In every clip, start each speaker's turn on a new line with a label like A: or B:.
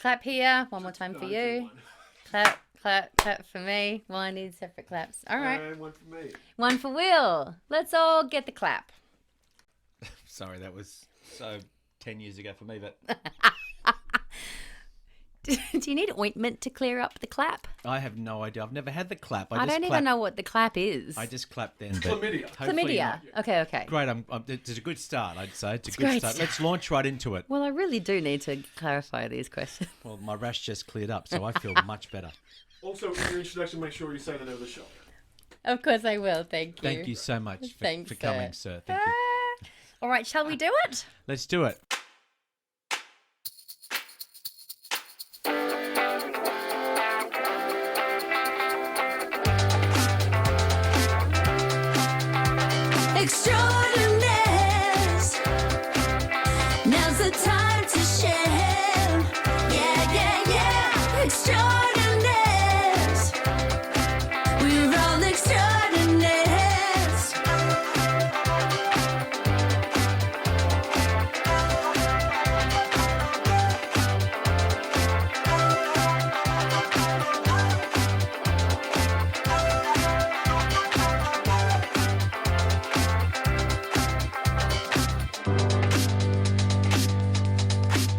A: Clap here. One more time for you. Clap, clap, clap for me. One needs separate claps. All right.
B: And one for me.
A: One for Will. Let's all get the clap.
C: Sorry, that was so 10 years ago for me, but
A: Do you need ointment to clear up the clap?
C: I have no idea. I've never had the clap.
A: I don't even know what the clap is.
C: I just clapped then.
B: Chlamydia.
A: Chlamydia. Okay.
C: Great. It's a good start, I'd say. It's a
A: great
C: good start.
A: start.
C: Let's launch right into it.
A: Well, I really do need to clarify these questions.
C: Well, my rash just cleared up, so I feel much better.
B: Also, in your introduction, make sure you say the name of the show.
A: Of course I will. Thank you.
C: Thank you so much
A: Thanks,
C: for coming, sir. Thank you.
A: All right, shall we do it?
C: Let's do it.
D: Extraordinaires. Now's the time to share. Yeah. Extraordinaires. We're all extraordinaires.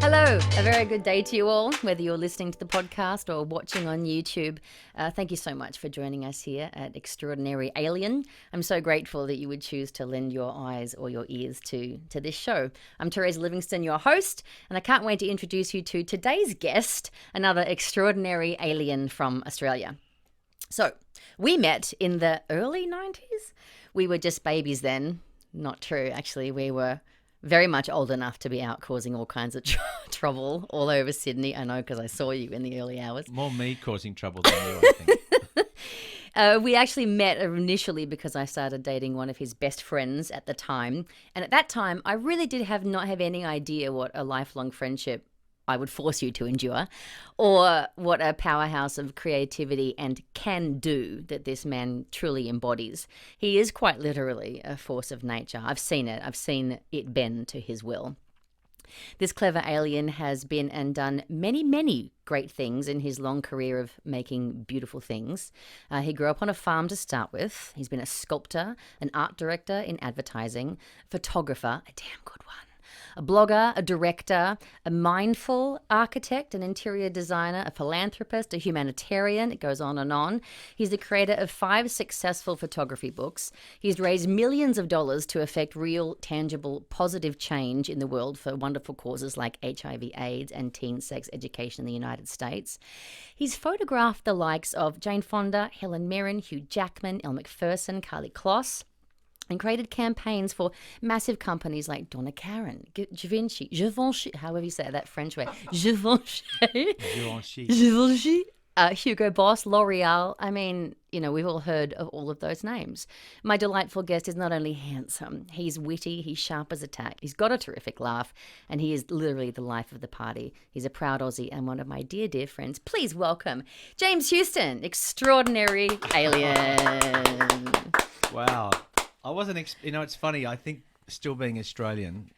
A: Hello, a very good day to you all, whether you're listening to the podcast or watching on YouTube. Thank you so much for joining us here at Extraordinary Alien. I'm so grateful that you would choose to lend your eyes or your ears to this show. I'm Terasa Livingstone, your host, and I can't wait to introduce you to today's guest, another extraordinary alien from Australia. So, we met in the early 90s. We were just babies then. Not true, actually. We were very much old enough to be out causing all kinds of trouble all over Sydney. I know because I saw you in the early hours.
C: More me causing trouble than you, I think.
A: We actually met initially because I started dating one of his best friends at the time. And at that time, I really did not have any idea what a lifelong friendship I would force you to endure, or what a powerhouse of creativity and can do that this man truly embodies. He is quite literally a force of nature. I've seen it. I've seen it bend to his will. This clever alien has been and done many, many great things in his long career of making beautiful things. He grew up on a farm to start with. He's been a sculptor, an art director in advertising, photographer, a damn good one, a blogger, a director, a mindful architect, an interior designer, a philanthropist, a humanitarian. It goes on and on. He's the creator of 5 successful photography books. He's raised millions of dollars to effect real, tangible, positive change in the world for wonderful causes like HIV/AIDS and teen sex education in the United States. He's photographed the likes of Jane Fonda, Helen Mirren, Hugh Jackman, Elle MacPherson, Karli Kloss, and created campaigns for massive companies like Donna Karan, Givenchy, however you say that French way, Givenchy, Hugo Boss, L'Oreal. I mean, we've all heard of all of those names. My delightful guest is not only handsome, he's witty, he's sharp as a tack, he's got a terrific laugh, and he is literally the life of the party. He's a proud Aussie and one of my dear, dear friends. Please welcome James Houston, extraordinary alien.
C: Wow. I wasn't, it's funny. I think still being Australian,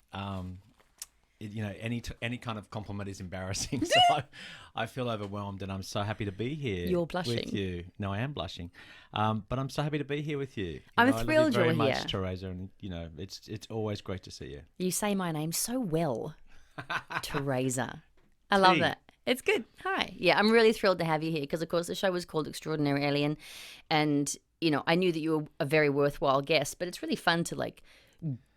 C: any kind of compliment is embarrassing. So I feel overwhelmed, and I'm so happy to be here.
A: You're blushing.
C: With you. No, I am blushing, but I'm so happy to be here with you.
A: I'm thrilled
C: you're
A: here.
C: I love you very much, Terasa, and it's always great to see you.
A: You say my name so well, Terasa. I love that. It's good. Hi. Yeah, I'm really thrilled to have you here because, of course, the show was called Extraordinary Alien, and I knew that you were a very worthwhile guest, but it's really fun to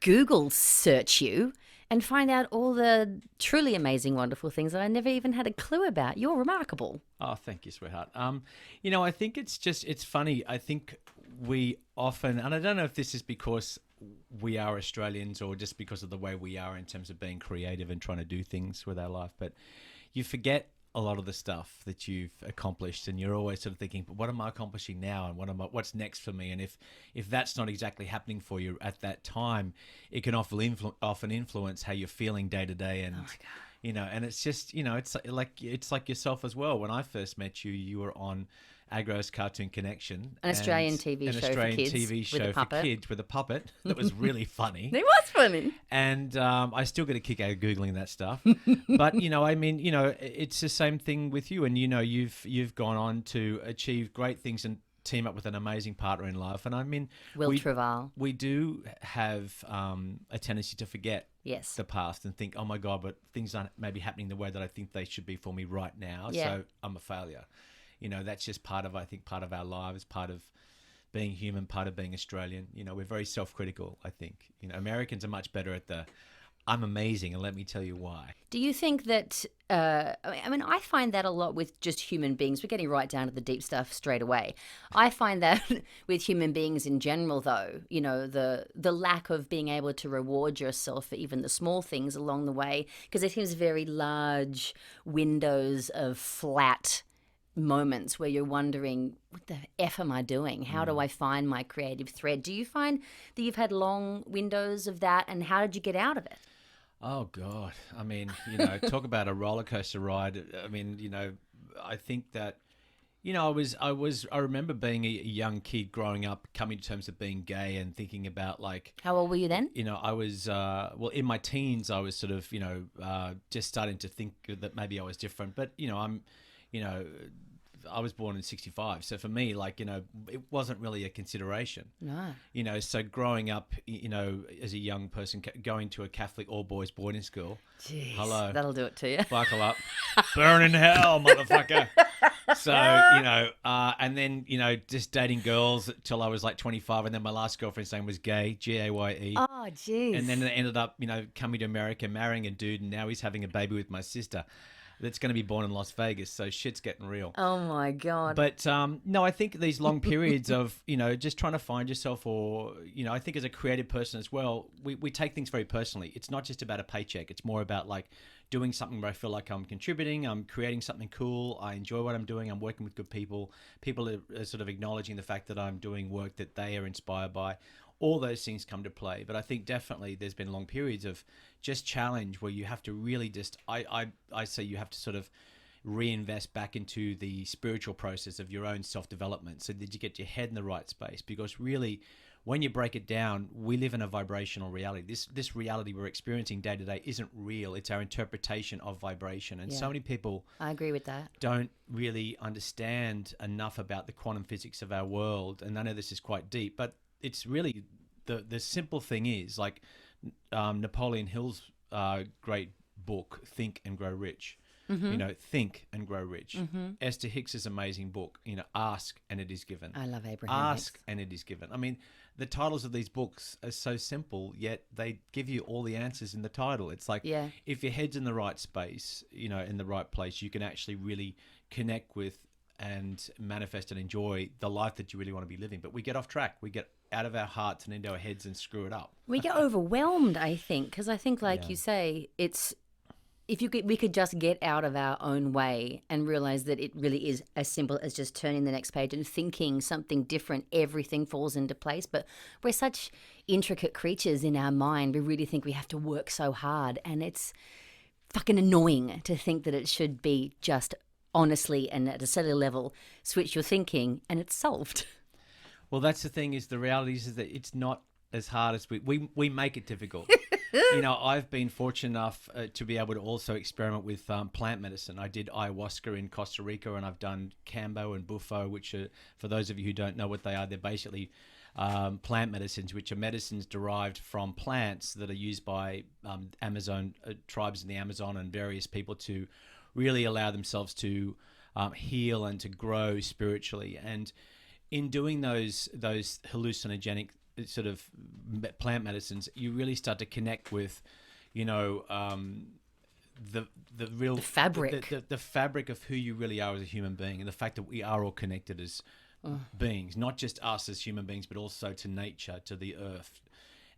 A: Google search you and find out all the truly amazing, wonderful things that I never even had a clue about. You're remarkable.
C: Oh, thank you, sweetheart. I think it's funny. I think we often, and I don't know if this is because we are Australians or just because of the way we are in terms of being creative and trying to do things with our life, but you forget a lot of the stuff that you've accomplished, and you're always sort of thinking, but what am I accomplishing now, and what's next for me? And if that's not exactly happening for you at that time, it can often influence how you're feeling day to day. And and it's just it's like yourself as well. When I first met you, you were on Agro's Cartoon Connection.
A: An Australian TV show for
C: Australian
A: kids
C: TV
A: with
C: show
A: a
C: for
A: puppet.
C: kids with a puppet that was really funny.
A: It was funny.
C: And I still get a kick out of Googling that stuff. But, I mean, it's the same thing with you. And, you've gone on to achieve great things and team up with an amazing partner in life. And I mean,
A: Will Travail.
C: we do have a tendency to forget
A: Yes.
C: the past and think, oh my God, but things aren't maybe happening the way that I think they should be for me right now.
A: Yeah.
C: So I'm a failure. That's just part of our lives, part of being human, part of being Australian. We're very self-critical, I think. Americans are much better at the, I'm amazing, and let me tell you why.
A: Do you think that, I find that a lot with just human beings. We're getting right down to the deep stuff straight away. I find that with human beings in general, though, the lack of being able to reward yourself for even the small things along the way, because it seems very large windows of flat moments where you're wondering, what the F am I doing? How do I find my creative thread? Do you find that you've had long windows of that, and how did you get out of it?
C: Oh God. I mean, talk about a roller coaster ride. I mean, I think that, I remember being a young kid growing up, coming to terms with being gay and thinking about like,
A: How old were you then?
C: I was, in my teens, I was sort of, just starting to think that maybe I was different, but, I was born in 65. So for me, like, it wasn't really a consideration.
A: No.
C: So growing up, as a young person, going to a Catholic all-boys boarding school.
A: Jeez,
C: Hello.
A: That'll do it to you.
C: Buckle up. Burn in hell, motherfucker. So, and then, just dating girls till I was like 25. And then my last girlfriend's name was Gay, G-A-Y-E.
A: Oh, jeez.
C: And then it ended up, coming to America, marrying a dude. And now he's having a baby with my sister that's going to be born in Las Vegas. So shit's getting real.
A: Oh, my God.
C: But no, I think these long periods of, just trying to find yourself, or, I think as a creative person as well, we take things very personally. It's not just about a paycheck. It's more about like doing something where I feel like I'm contributing, I'm creating something cool, I enjoy what I'm doing, I'm working with good people. People are sort of acknowledging the fact that I'm doing work that they are inspired by. All those things come to play. But I think definitely there's been long periods of just challenge where you have to really just, I say you have to sort of reinvest back into the spiritual process of your own self-development so that you get your head in the right space. Because really, when you break it down, we live in a vibrational reality. This reality we're experiencing day to day isn't real. It's our interpretation of vibration. And so many people,
A: I agree with that,
C: don't really understand enough about the quantum physics of our world. And I know this is quite deep, but it's really the simple thing is like Napoleon Hill's great book, Think and Grow Rich. Think and Grow Rich. Esther Hicks's amazing book, Ask and It Is Given.
A: I love Abraham
C: Ask
A: Hicks.
C: and It Is Given. I mean, the titles of these books are so simple, yet they give you all the answers in the title. It's like, if your head's in the right space, in the right place, you can actually really connect with and manifest and enjoy the life that you really want to be living. But we get off track. We get out of our hearts and into our heads and screw it up.
A: We get overwhelmed, I think, because I think, like you say, it's we could just get out of our own way and realize that it really is as simple as just turning the next page and thinking something different, everything falls into place. But we're such intricate creatures in our mind. We really think we have to work so hard, and it's fucking annoying to think that it should be just honestly and at a cellular level, switch your thinking and it's solved.
C: Well, that's the thing, is the reality is that it's not as hard as we make it difficult. I've been fortunate enough to be able to also experiment with plant medicine. I did ayahuasca in Costa Rica, and I've done Cambo and Bufo, which are, for those of you who don't know what they are, they're basically plant medicines, which are medicines derived from plants that are used by Amazon tribes in the Amazon and various people to really allow themselves to heal and to grow spiritually. And in doing those hallucinogenic sort of plant medicines, you really start to connect with, the real
A: fabric,
C: the fabric of who you really are as a human being, and the fact that we are all connected as beings, not just us as human beings, but also to nature, to the earth,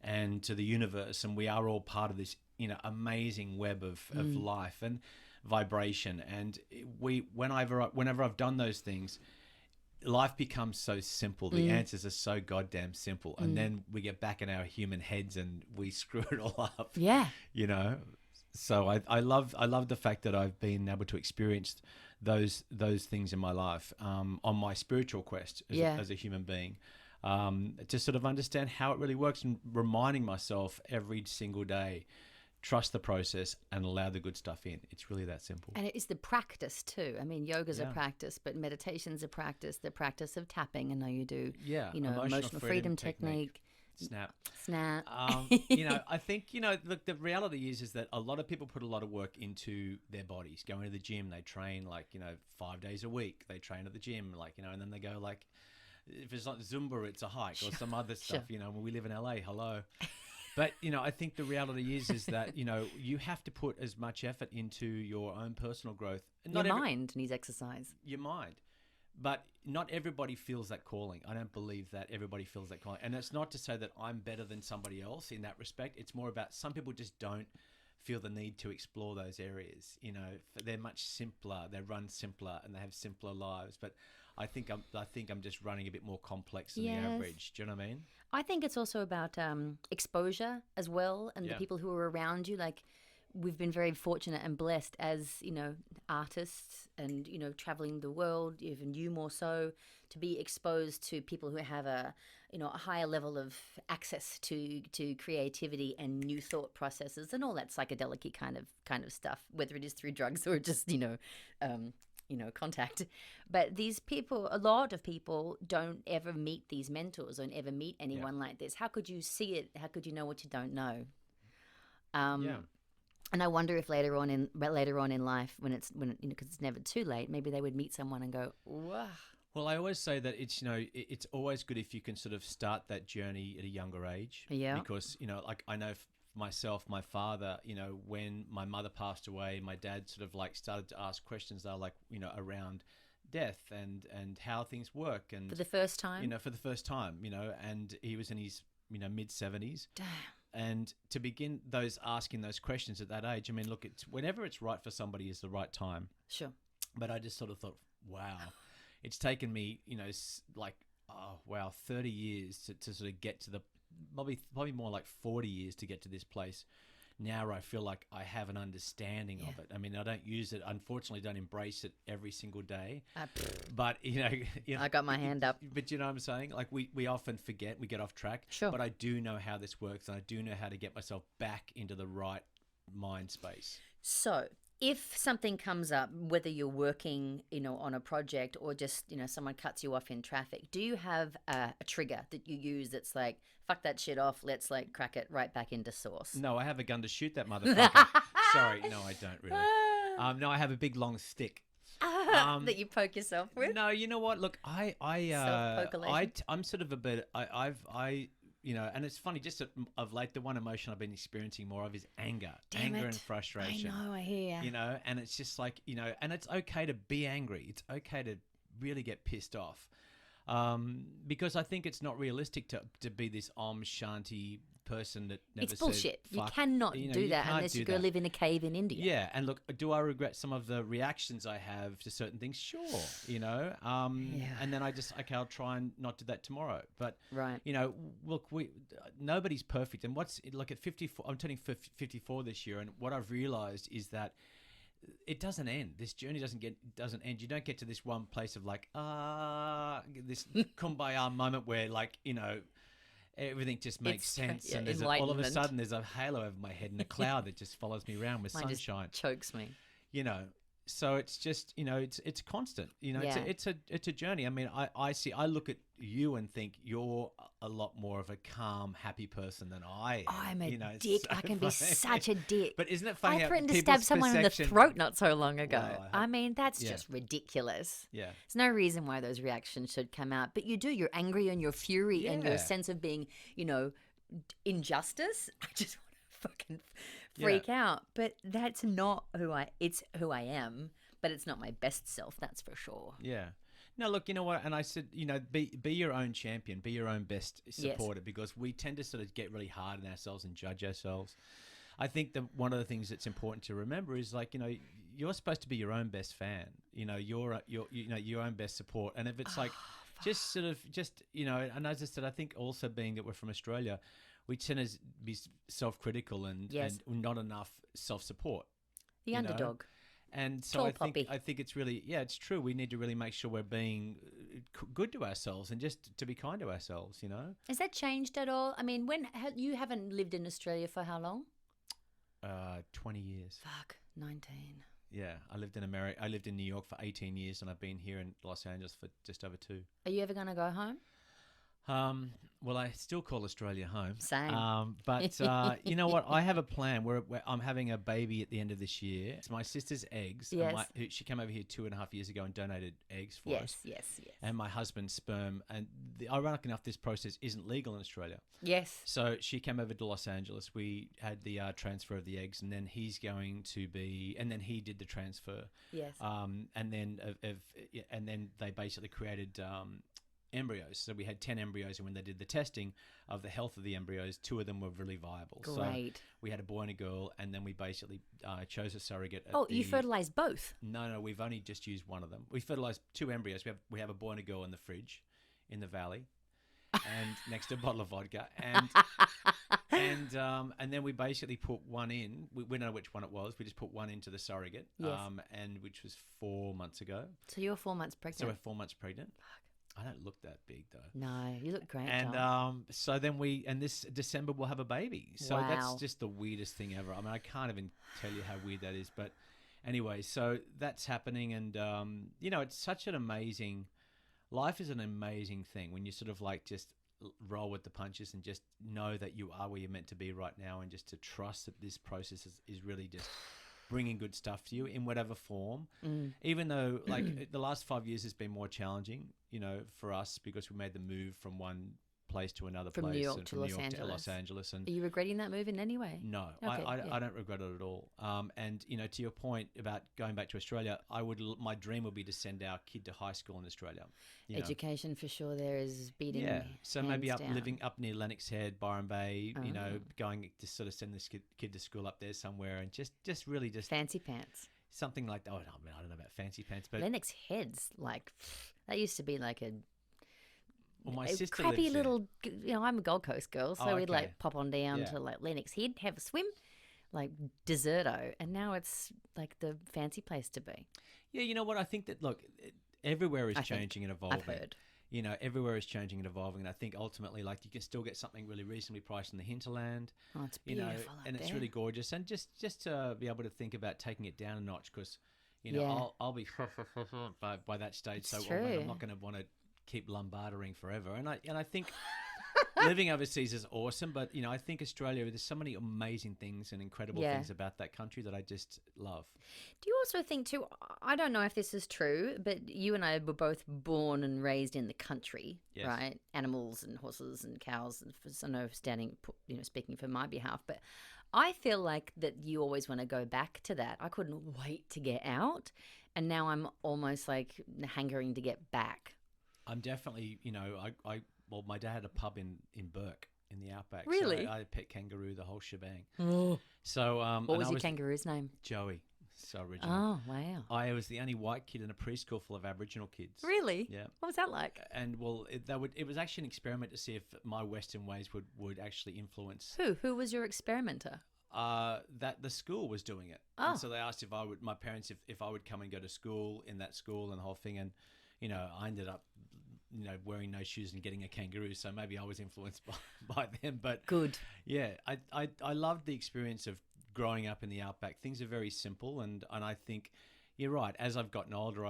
C: and to the universe. And we are all part of this, amazing web of life and vibration. And whenever I've done those things, life becomes so simple. The answers are so goddamn simple. And then we get back in our human heads and we screw it all up.
A: Yeah.
C: So I love the fact that I've been able to experience those things in my life on my spiritual quest as a human being, to sort of understand how it really works, and reminding myself every single day, trust the process and allow the good stuff in. It's really that simple.
A: And it is the practice too. I mean, yoga's a practice, but meditation's a practice. The practice of tapping. I know you do.
C: Yeah,
A: emotional freedom technique.
C: Snap. I think, look, the reality is that a lot of people put a lot of work into their bodies. Going to the gym, they train 5 days a week. They train at the gym, and then they go if it's not Zumba, it's a hike or some other stuff. When we live in LA, hello. But, I think the reality is that, you have to put as much effort into your own personal growth.
A: Your mind needs exercise.
C: Your mind. But not everybody feels that calling. I don't believe that everybody feels that calling. And it's not to say that I'm better than somebody else in that respect. It's more about some people just don't feel the need to explore those areas. They're much simpler. They run simpler and they have simpler lives. But I think I'm just running a bit more complex than the average. Do you know what I mean?
A: I think it's also about exposure as well, and the people who are around you. We've been very fortunate and blessed as, artists and, traveling the world, even you more so, to be exposed to people who have a higher level of access to creativity and new thought processes and all that psychedelic-y kind of stuff, whether it is through drugs or just, contact. But these people, a lot of people don't ever meet these mentors, don't ever meet anyone like this. How could you see it? How could you know what you don't know? And I wonder if later on in life, when because it's never too late, maybe they would meet someone and go, wow.
C: Well, I always say that it's always good if you can sort of start that journey at a younger age.
A: Yeah.
C: Because I know myself, my father, when my mother passed away, my dad sort of started to ask questions that are around death and how things work, and
A: for the first time.
C: And he was in his mid-70s.
A: Damn.
C: And to begin asking those questions at that age, I mean, look, whenever it's right for somebody is the right time.
A: Sure.
C: But I just sort of thought, wow, it's taken me, 30 years to sort of get to the, probably more like 40 years to get to this place. Now I feel like I have an understanding of it. I mean, I don't use it, unfortunately, don't embrace it every single day. But,
A: I got my hand up.
C: But you know what I'm saying? We often forget, we get off track.
A: Sure.
C: But I do know how this works, and I do know how to get myself back into the right mind space.
A: So if something comes up, whether you're working, on a project or just, someone cuts you off in traffic, do you have a trigger that you use that's like, fuck that shit off, let's crack it right back into sauce?
C: No, I have a gun to shoot that motherfucker. Sorry, no, I don't really. No, I have a big long stick.
A: That you poke yourself with?
C: No, you know what? Look, I'm sort of a bit, and it's funny, just of late, the one emotion I've been experiencing more of is anger. And frustration.
A: I know, I hear you.
C: And it's just and it's okay to be angry. It's okay to really get pissed off. Because I think it's not realistic to be this Om Shanti person that never
A: It's bullshit.
C: said, fuck.
A: You cannot do that unless you go live in a cave in India.
C: Yeah, and look, do I regret some of the reactions I have to certain things? Sure, and then I'll try and not do that tomorrow. But
A: right,
C: look, nobody's perfect, and at 54, I'm turning 54 this year, and what I've realized is that it doesn't end. This journey doesn't end. You don't get to this one place of this kumbaya moment where everything just makes sense, and all of a sudden there's a halo over my head and a cloud that just follows me around with sunshine.
A: Just chokes me.
C: So it's just it's constant. It's a journey. I mean, I look at you and think you're a lot more of a calm, happy person than I am.
A: I'm a dick. I can be such a dick.
C: But isn't it funny?
A: I threatened to stab someone in the throat not so long ago.
C: Well,
A: I mean, that's just ridiculous.
C: Yeah.
A: There's no reason why those reactions should come out. But you do. You're angry and your fury and your sense of being, injustice. I just want to fucking freak out. But that's not it's who I am, but it's not my best self, that's for sure.
C: Yeah. No, look, you know what? And I said, be your own champion, be your own best supporter, because we tend to sort of get really hard on ourselves and judge ourselves. I think that one of the things that's important to remember is you're supposed to be your own best fan. You're your own best support. And if it's and as I said, I think also being that we're from Australia, we tend to be self-critical and not enough self-support.
A: The
C: you know?
A: underdog.
C: And so
A: Tall
C: I think
A: poppy.
C: I think it's really it's true. We need to really make sure we're being good to ourselves and just to be kind to ourselves.
A: Has that changed at all? I mean, you haven't lived in Australia for how long?
C: 20 years.
A: Fuck, 19.
C: Yeah, I lived in America. I lived in New York for 18 years, and I've been here in Los Angeles for just over 2.
A: Are you ever going to go home?
C: Well, I still call Australia home.
A: Same.
C: But you know what? I have a plan. I'm having a baby at the end of this year. It's my sister's eggs.
A: Yes.
C: She came over here 2.5 years ago and donated eggs for us.
A: Yes.
C: And my husband's sperm. And ironic enough, this process isn't legal in Australia.
A: Yes.
C: So she came over to Los Angeles. We had the transfer of the eggs, and then he's going to be, and then he did the transfer.
A: Yes.
C: And then they basically created embryos. So we had 10 embryos, and when they did the testing of the health of the embryos, 2 of them were really viable.
A: Great.
C: So we had a boy and a girl, and then we basically chose a surrogate.
A: You fertilized both?
C: No, we've only just used one of them. We fertilized 2 embryos. We have a boy and a girl in the fridge in the valley, and next to a bottle of vodka, and then we basically put one in. We don't know which one it was. We just put one into the surrogate, and which was 4 months ago.
A: So you're 4 months pregnant?
C: So we're 4 months pregnant. Fuck. I don't look that big though.
A: No, you look great.
C: And
A: Tom.
C: so then this December we'll have a baby. So
A: Wow.
C: that's just the weirdest thing ever. I mean, I can't even tell you how weird that is. But anyway, so that's happening, and it's such an amazing. Life is an amazing thing when you sort of like just roll with the punches and just know that you are where you're meant to be right now, and just to trust that this process is really just bringing good stuff to you in whatever form. Even though like the last 5 years has been more challenging, for us, because we made the move from one place to another
A: From
C: place,
A: New York
C: and
A: to
C: from
A: Los
C: New York to
A: Angeles.
C: Los Angeles. And
A: Are you regretting that move in any way?
C: no,
A: Okay,
C: I don't regret it at all. And to your point about going back to Australia, my dream would be to send our kid to high school in Australia.
A: Education for sure there is beating.
C: So
A: hands
C: maybe
A: down.
C: living up near Lennox Head, Byron Bay, going to sort of send this kid to school up there somewhere, and just really just
A: Fancy pants.
C: something like that. Oh, I don't know about fancy pants, but
A: Lennox Head's like, that used to be like a
C: my sister
A: crappy
C: lives there.
A: little, I'm a Gold Coast girl, so
C: Oh,
A: we'd
C: okay.
A: like pop on down
C: Yeah.
A: to like Lennox Head, have a swim, like deserto, and now it's like the fancy place to be.
C: Yeah, you know what? I think that, look, everywhere is
A: I think.
C: changing and evolving.
A: I've heard.
C: Everywhere is changing and evolving. And I think ultimately, like, you can still get something really reasonably priced in the hinterland.
A: Oh, it's beautiful up
C: and it's
A: there.
C: really gorgeous. And just to be able to think about taking it down a notch, because,
A: Yeah.
C: I'll be by that stage.
A: It's
C: so
A: true.
C: I'm not going to want to keep lumbardering forever. And I think living overseas is awesome, but I think Australia, there's so many amazing things and incredible
A: Yeah.
C: things about that country that I just love.
A: Do you also think too, I don't know if this is true, but you and I were both born and raised in the country,
C: Yes.
A: right? Animals and horses and cows. And I know speaking for my behalf, but I feel like that you always want to go back to that. I couldn't wait to get out, and now I'm almost like hankering to get back.
C: I'm definitely, well, my dad had a pub in Burke in the outback.
A: Really?
C: So I had pet kangaroo, the whole shebang.
A: Oh.
C: So
A: What was your kangaroo's name?
C: Joey. So original.
A: Oh, wow.
C: I was the only white kid in a preschool full of Aboriginal kids.
A: Really?
C: Yeah.
A: What was that like?
C: And well, it was actually an experiment to see if my Western ways would actually influence.
A: Who was your experimenter?
C: That the school was doing it.
A: Oh.
C: And so they asked my parents if I would come and go to school in that school and the whole thing. And, I ended up, wearing no shoes and getting a kangaroo. So maybe I was influenced by them. But
A: Good.
C: yeah, I loved the experience of growing up in the outback. Things are very simple. And I think you're right. As I've gotten older,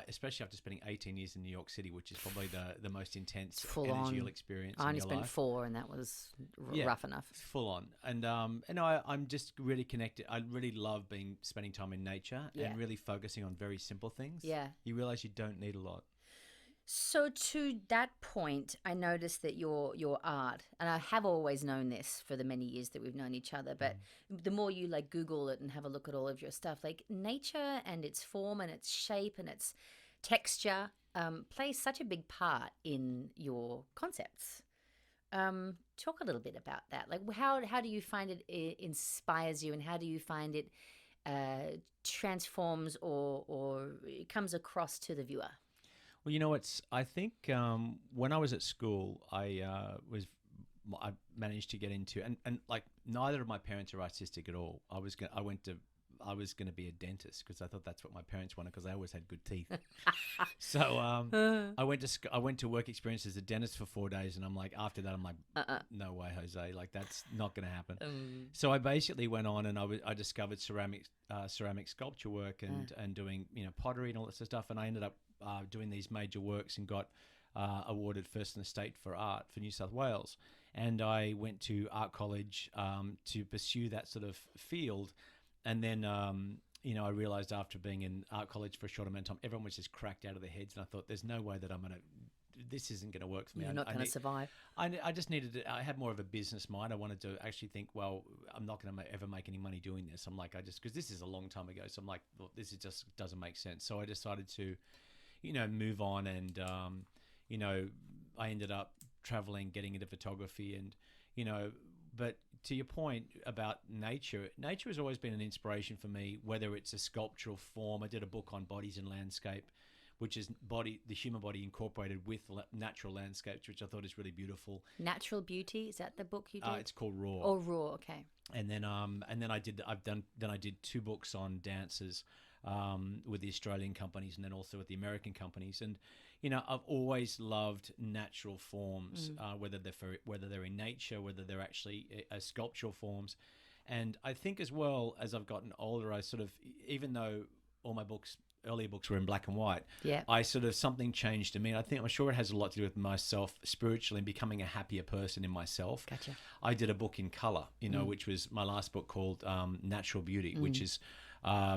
C: especially after spending 18 years in New York City, which is probably the most intense
A: Full
C: energy
A: on.
C: you'll experience
A: I
C: in
A: only
C: your
A: spent
C: life.
A: 4, and that was
C: Yeah.
A: rough enough.
C: Full on. And I'm just really connected. I really love spending time in nature
A: Yeah.
C: and really focusing on very simple things.
A: Yeah.
C: You realize you don't need a lot.
A: So to that point, I noticed that your art, and I have always known this for the many years that we've known each other, but the more you like Google it and have a look at all of your stuff, like nature and its form and its shape and its texture plays such a big part in your concepts. Talk a little bit about that. Like how do you find it inspires you, and how do you find it transforms or it comes across to the viewer?
C: Well, I think when I was at school, I was I managed to get into, and like neither of my parents are artistic at all. I was going to be a dentist because I thought that's what my parents wanted because they always had good teeth. So I went to work experience as a dentist for 4 days, and I'm like, after that, I'm like, no way, Jose, like that's not going to happen. So I basically went on and I discovered ceramic sculpture work and doing pottery and all that sort of stuff, and I ended up doing these major works and got awarded first in the state for art for New South Wales. And I went to art college to pursue that sort of field. And then, I realized after being in art college for a short amount of time, everyone was just cracked out of their heads. And I thought, there's no way that this isn't going to work for me.
A: You're not going to survive.
C: I just needed to, I had more of a business mind. I wanted to actually think, well, I'm not going to ever make any money doing this. I'm like, because this is a long time ago. So I'm like, well, this is just doesn't make sense. So I decided to, move on. And, I ended up traveling, getting into photography and, but to your point about nature has always been an inspiration for me, whether it's a sculptural form. I did a book on bodies and landscape, which is the human body incorporated with natural landscapes, which I thought is really beautiful.
A: Natural Beauty, is that the book you did?
C: It's called Raw.
A: Oh, Raw, okay.
C: And then I did 2 books on dances with the Australian companies and then also with the American companies. And I've always loved natural forms, whether they're in nature, whether they're actually sculptural forms. And I think as well as I've gotten older, I sort of, even though all my earlier books were in black and white, I sort of, something changed in me. And I'm sure it has a lot to do with myself spiritually and becoming a happier person in myself.
A: Gotcha.
C: I did a book in color, which was my last book called Natural Beauty, which is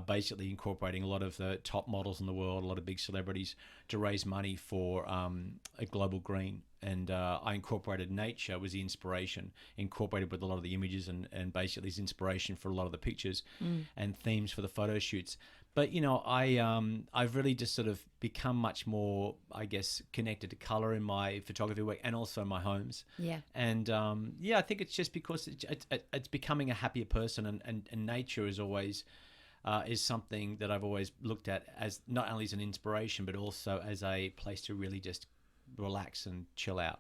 C: basically incorporating a lot of the top models in the world, a lot of big celebrities, to raise money for a global green. And I incorporated nature, was the inspiration, incorporated with a lot of the images and basically is inspiration for a lot of the pictures and themes for the photo shoots. But, I've really just sort of become much more, I guess, connected to color in my photography work and also my homes. Yeah. And, I think it's just because it's becoming a happier person and nature is always... is something that I've always looked at as not only as an inspiration, but also as a place to really just relax and chill out,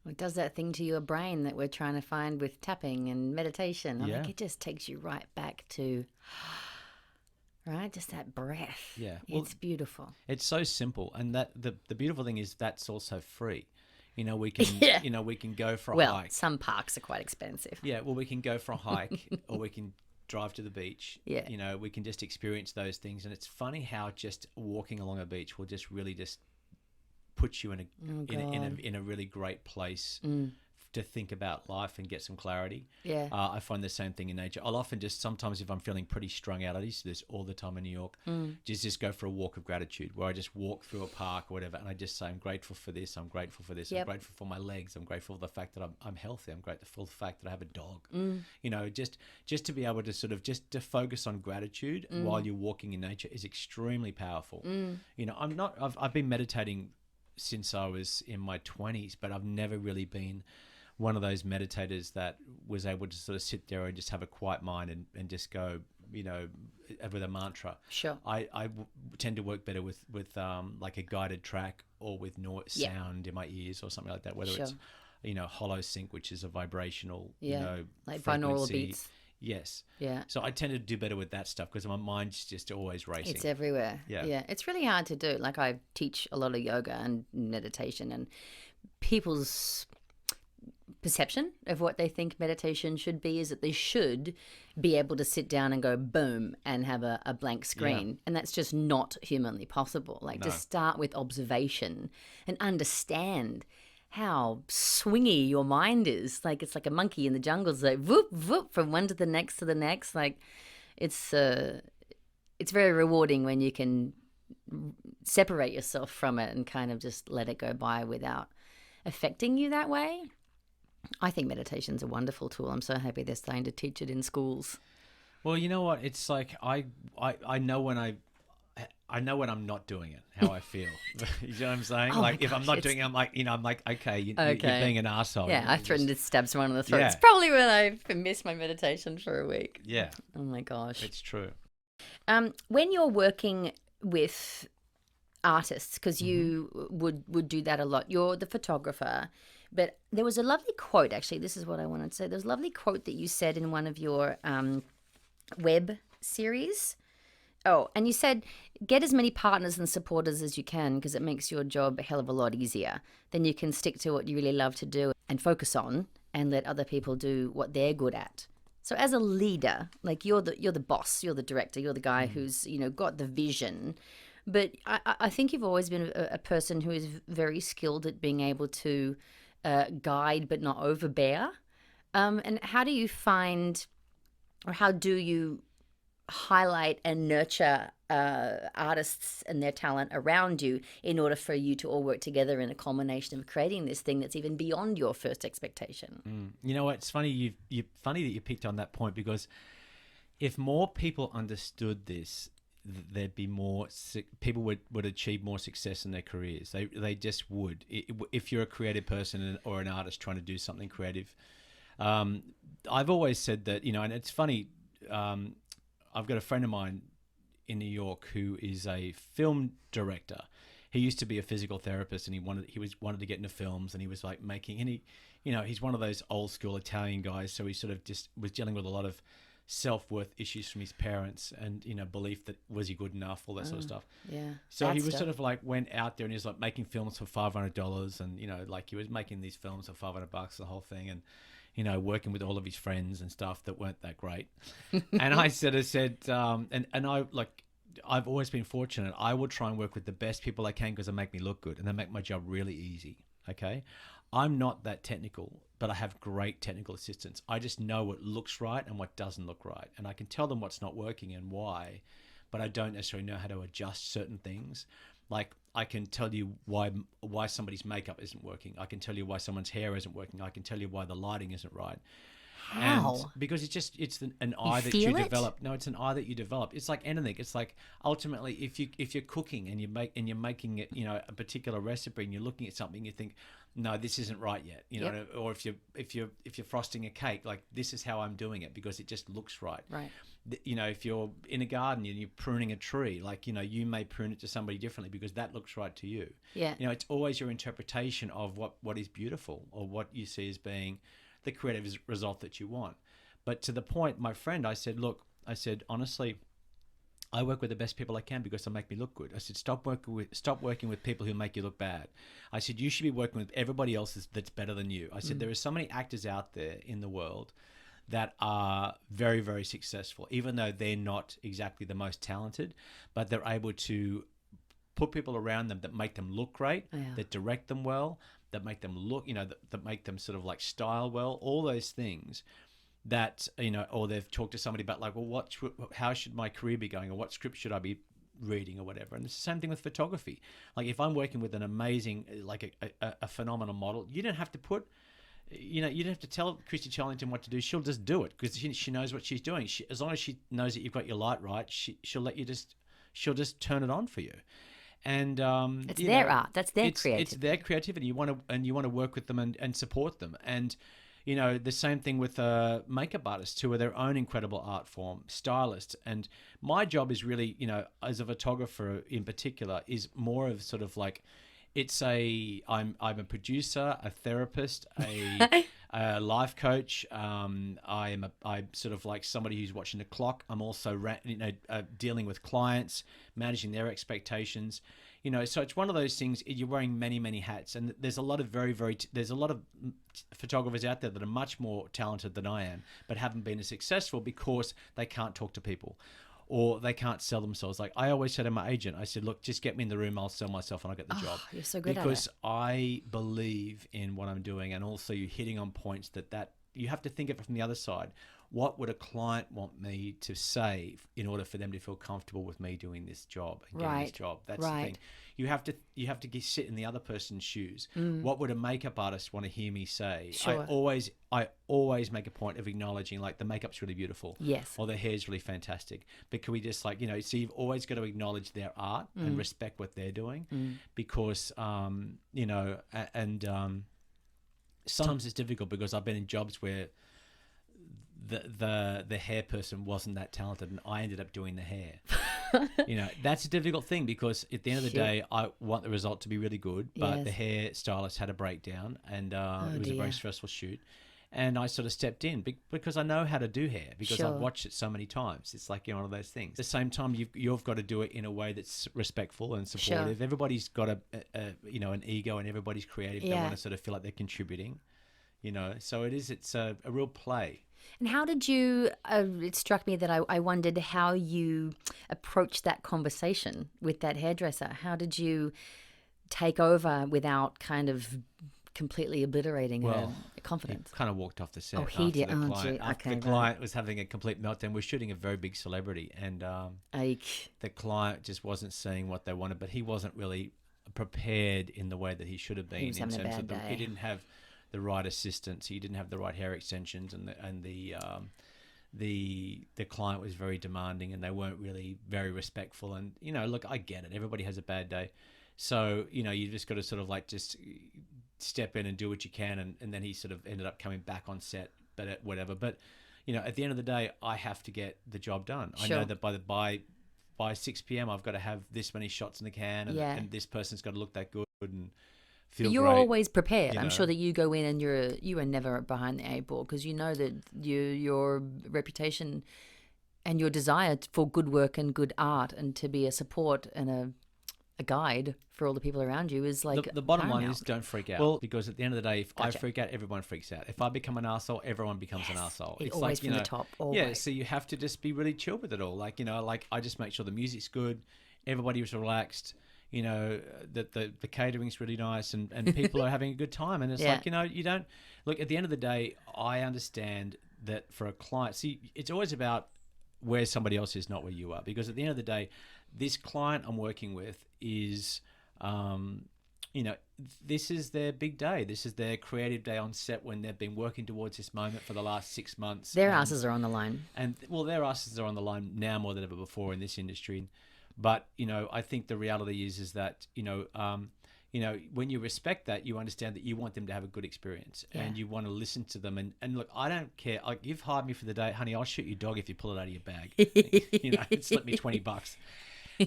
A: It does that thing to your brain that we're trying to find with tapping and meditation. Like it just takes you right back to, right? Just that breath.
C: Yeah.
A: It's beautiful.
C: It's so simple. And that the beautiful thing is that's also free. We can, we can go for a hike.
A: Well, some parks are quite expensive.
C: Yeah. Well, we can go for a hike or we can drive to the beach. Yeah. We can just experience those things. And it's funny how just walking along a beach will just really just put you in a really great place to think about life and get some clarity. Yeah. I find the same thing in nature. I'll often just, sometimes if I'm feeling pretty strung out, I used to do this all the time in New York, just go for a walk of gratitude where I just walk through a park or whatever and I just say, I'm grateful for this, I'm grateful for this, I'm grateful for my legs, I'm grateful for the fact that I'm healthy, I'm grateful for the fact that I have a dog. Just to be able to sort of just to focus on gratitude while you're walking in nature is extremely powerful. I've been meditating since I was in my 20s, but I've never really been one of those meditators that was able to sort of sit there and just have a quiet mind and just go, with a mantra. Sure. I tend to work better with like a guided track or with sound in my ears or something like that, whether it's, hollow sync, which is a vibrational,
A: like
C: frequency.
A: binaural beats.
C: Yes.
A: Yeah.
C: So I tend to do better with that stuff because my mind's just always racing.
A: It's everywhere. Yeah. It's really hard to do. Like I teach a lot of yoga and meditation, and people's perception of what they think meditation should be is that they should be able to sit down and go boom and have a blank screen. And that's just not humanly possible. Like to start with observation and understand how swingy your mind is. Like it's like a monkey in the jungle. It's like whoop, whoop, from one to the next. Like it's very rewarding when you can separate yourself from it and kind of just let it go by without affecting you that way. I think meditation's a wonderful tool. I'm so happy they're starting to teach it in schools.
C: Well, you know what? It's like I know when I know when I'm not doing it, how I feel. You know what I'm saying?
A: Oh
C: if I'm not doing it, I'm like, okay, you're being an arsehole.
A: Yeah, I threatened to stab someone in the throat. Yeah. It's probably when I missed my meditation for a week.
C: Yeah.
A: Oh my gosh.
C: It's true.
A: When you're working with artists, because you would do that a lot, you're the photographer, But there was a lovely quote, actually. This is what I wanted to say. There was a lovely quote that you said in one of your web series. Oh, and you said, get as many partners and supporters as you can because it makes your job a hell of a lot easier. Then you can stick to what you really love to do and focus on and let other people do what they're good at. So as a leader, like you're the boss, you're the director, you're the guy who's, got the vision. But I think you've always been a person who is very skilled at being able to guide but not overbear. And how do you find, or how do you highlight and nurture artists and their talent around you in order for you to all work together in a culmination of creating this thing that's even beyond your first expectation?
C: You know what? It's funny. Funny that you picked on that point, because if more people understood this, there'd be more people would achieve more success in their careers. They just would. If you're a creative person or an artist trying to do something creative, I've always said that, and it's funny. I've got a friend of mine in New York who is a film director. He used to be a physical therapist, and he wanted to get into films, and he was like making, and he's one of those old school Italian guys. So he sort of just was dealing with a lot of self-worth issues from his parents, and belief that was he good enough, all that sort of stuff.
A: Yeah.
C: So he was sort of like went out there and he was like making films for $500, and like he was making these films for $500, the whole thing, and working with all of his friends and stuff that weren't that great. And I said, and I like, I've always been fortunate. I will try and work with the best people I can because they make me look good and they make my job really easy. Okay. I'm not that technical, but I have great technical assistants. I just know what looks right and what doesn't look right. And I can tell them what's not working and why, but I don't necessarily know how to adjust certain things. Like, I can tell you why somebody's makeup isn't working. I can tell you why someone's hair isn't working. I can tell you why the lighting isn't right.
A: How?
C: And because it's an eye that you develop. No, it's an eye that you develop. It's like anything. It's like ultimately, if you're cooking and you're making it, a particular recipe, and you're looking at something, you think, no, this isn't right yet.
A: Yep.
C: Or if you're frosting a cake, like, this is how I'm doing it because it just looks right.
A: Right.
C: If you're in a garden and you're pruning a tree, like, you may prune it to somebody differently because that looks right to you.
A: Yeah.
C: It's always your interpretation of what is beautiful or what you see as being the creative result that you want. But to the point, my friend, I said, honestly, I work with the best people I can because they make me look good. I said, stop working with people who make you look bad. I said, you should be working with everybody else that's better than you. I said, there are so many actors out there in the world that are very, very successful, even though they're not exactly the most talented, but they're able to put people around them that make them look great, that direct them well, that make them look, that make them sort of like style well, all those things that, or they've talked to somebody about like, well, how should my career be going, or what script should I be reading or whatever. And it's the same thing with photography. Like, if I'm working with an amazing, like a phenomenal model, you don't have to put, you don't have to tell Christy Charlington what to do. She'll just do it because she knows what she's doing. As long as she knows that you've got your light right, she'll just turn it on for you. And
A: it's their art. That's their creativity.
C: It's their creativity. You want to work with them and support them. And the same thing with makeup artists who are their own incredible art form, stylists. And my job is really, as a photographer in particular, is more of sort of like, I'm a producer, a therapist, a life coach. I'm sort of like somebody who's watching the clock. I'm also dealing with clients, managing their expectations. So it's one of those things. You're wearing many, many hats, and there's a lot of there's a lot of photographers out there that are much more talented than I am, but haven't been as successful because they can't talk to people, or they can't sell themselves. Like, I always said to my agent, I said, look, just get me in the room, I'll sell myself and I'll get the job.
A: You're so good
C: because
A: at it.
C: I believe in what I'm doing, and also you're hitting on points that you have to think of it from the other side. What would a client want me to say in order for them to feel comfortable with me doing this job and getting this job? That's the thing. You have to sit in the other person's shoes. What would a makeup artist want to hear me say?
A: Sure.
C: I always make a point of acknowledging, like, the makeup's really beautiful.
A: Yes.
C: Or the hair's really fantastic. But can we just, like, so you've always got to acknowledge their art and respect what they're doing, because sometimes it's difficult because I've been in jobs where the hair person wasn't that talented and I ended up doing the hair. You know, that's a difficult thing because at the end of the
A: Shit.
C: day, I want the result to be really good, but
A: Yes.
C: the hairstylist had a breakdown and it was a
A: dear.
C: very stressful shoot. And I sort of stepped in because I know how to do hair because
A: Sure.
C: I've watched it so many times. It's like, you know, one of those things. At the same time, you've got to do it in a way that's respectful and supportive. Everybody's got you know, an ego and everybody's creative. They
A: Yeah.
C: want to sort of feel like they're contributing, you know. So it's a real play.
A: And how did you, it struck me that I wondered how you approached that conversation with that hairdresser. How did you take over without kind of completely obliterating her
C: He
A: confidence?
C: kind of walked off the set.
A: Oh, he
C: after
A: did.
C: The
A: Oh,
C: client,
A: gee.
C: after
A: Okay,
C: the
A: right.
C: client was having a complete meltdown. We're shooting a very big celebrity, and
A: Ike.
C: the client just wasn't seeing what they wanted, but he wasn't really prepared in the way that he should have been.
A: was
C: in
A: having a
C: terms of
A: bad
C: he
A: day.
C: didn't have the right assistants. He didn't have the right hair extensions, and the client was very demanding, and they weren't really very respectful. And you know, look, I get it. Everybody has a bad day, so you know, you just got to sort of like just step in and do what you can. And then he sort of ended up coming back on set, but whatever. But you know, at the end of the day, I have to get the job done. I
A: Sure.
C: know that by 6 p.m. I've got to have this many shots in the can, and,
A: Yeah.
C: and this person's got to look that good and feel
A: You're
C: great.
A: always prepared.
C: you
A: I'm
C: know.
A: sure that you go in and you are never behind the eight ball because you know that your reputation and your desire for good work and good art and to be a support and a guide for all the people around you is like
C: The bottom line
A: paramount.
C: is don't freak out.
B: Well-
C: because at the end of the day, if
A: Gotcha.
C: I freak out, everyone freaks out. If I become an arsehole, everyone becomes an arsehole.
A: It's
C: It's
A: always
C: like, you
A: from the
C: know,
A: top,
C: Yeah,
A: always.
C: so you have to just be really chill with it all. Like, you know, like I just make sure the music's good, everybody was relaxed, you know, that the catering's really nice and people are having a good time. And it's
A: Yeah.
C: like, you know, you don't look at the end of the day, I understand that for a client, see, it's always about where somebody else is, not where you are. Because at the end of the day, this client I'm working with is you know, this is their big day. This is their creative day on set when they've been working towards this moment for the last 6 months.
A: Their
C: and,
A: asses are on the line.
C: And well, their asses are on the line now more than ever before in this industry. But you know, I think the reality is that you know, when you respect that, you understand that you want them to have a good experience and you want to listen to them. And look, I don't care. Like, you've hired me for the day, honey. I'll shoot your dog if you pull it out of your bag. You know, slip me $20.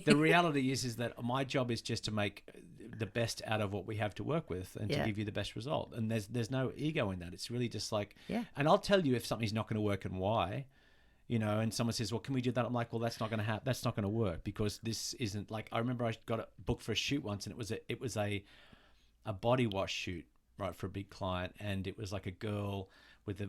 C: The reality is that my job is just to make the best out of what we have to work with and to
A: Yeah.
C: give you the best result. And there's no ego in that. It's really just like,
A: Yeah.
C: and I'll tell you if something's not going to work and why, you know, and someone says, well, can we do that? I'm like, well, that's not going to happen. That's not going to work because this isn't like, I remember I got a book for a shoot once and it was a body wash shoot, right, for a big client. And it was like a girl with her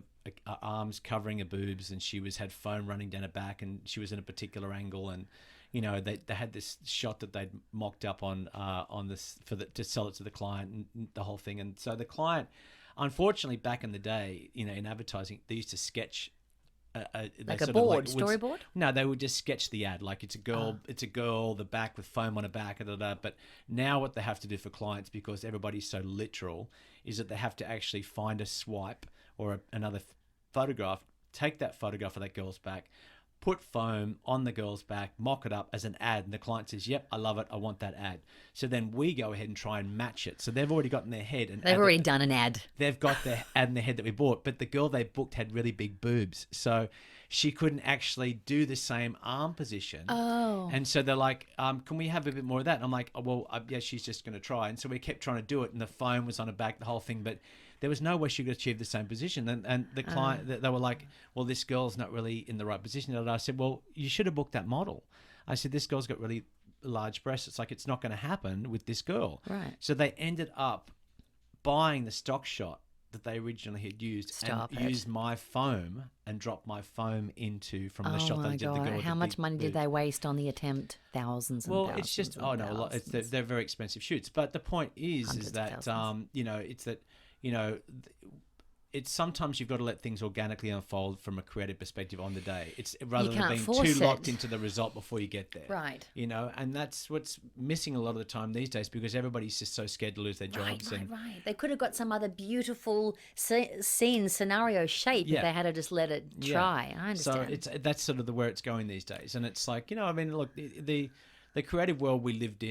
C: arms covering her boobs and she had foam running down her back and she was in a particular angle. And, you know, they had this shot that they'd mocked up on this to sell it to the client and the whole thing. And so the client, unfortunately, back in the day, you know, in advertising, they used to sketch
A: Like a board, storyboard?
C: No, they would just sketch the ad. Like it's a girl, the back with foam on her back, But now what they have to do for clients, because everybody's so literal, is that they have to actually find a swipe or another photograph, take that photograph of that girl's back, put foam on the girl's back, mock it up as an ad, and the client says, yep, I love it, I want that ad. So then we go ahead and try and match it. So they've already got in their head. And
A: They've already done an ad.
C: they've got the ad in their head that we bought, but the girl they booked had really big boobs. So she couldn't actually do the same arm position.
A: Oh.
C: And so they're like, can we have a bit more of that? And I'm like, oh, well, yeah, she's just going to try. And so we kept trying to do it, and the foam was on her back, the whole thing. But there was no way she could achieve the same position. And the client, they were like, well, this girl's not really in the right position. And I said, well, you should have booked that model. I said, this girl's got really large breasts. It's like, it's not going to happen with this girl.
A: Right.
C: So they ended up buying the stock shot that they originally had used
A: Stop
C: and
A: it.
C: used my foam and dropped my foam into from the shot
A: Oh
C: that I
A: my
C: did the girl
A: God.
C: with
A: How
C: the
A: much
C: big
A: money did
C: boob.
A: they waste on the attempt? Thousands and
C: Well,
A: thousands.
C: it's just
A: and
C: a lot.
A: thousands.
C: They're very expensive shoots, but the point is
A: Hundreds of
C: that
A: thousands.
C: you know, it's that, you know, it's sometimes you've got to let things organically unfold from a creative perspective on the day. It's rather than
A: can't
C: being
A: force
C: too locked
A: it.
C: into the result before you get there.
A: Right.
C: You know, and that's what's missing a lot of the time these days because everybody's just so scared to lose their jobs.
A: Right.
C: And
A: They could have got some other beautiful scene, scenario shape
C: Yeah.
A: if they had to just let it
C: Yeah.
A: try. I understand.
C: So that's sort of where it's going these days, and it's like, you know, I mean, look, the creative world we lived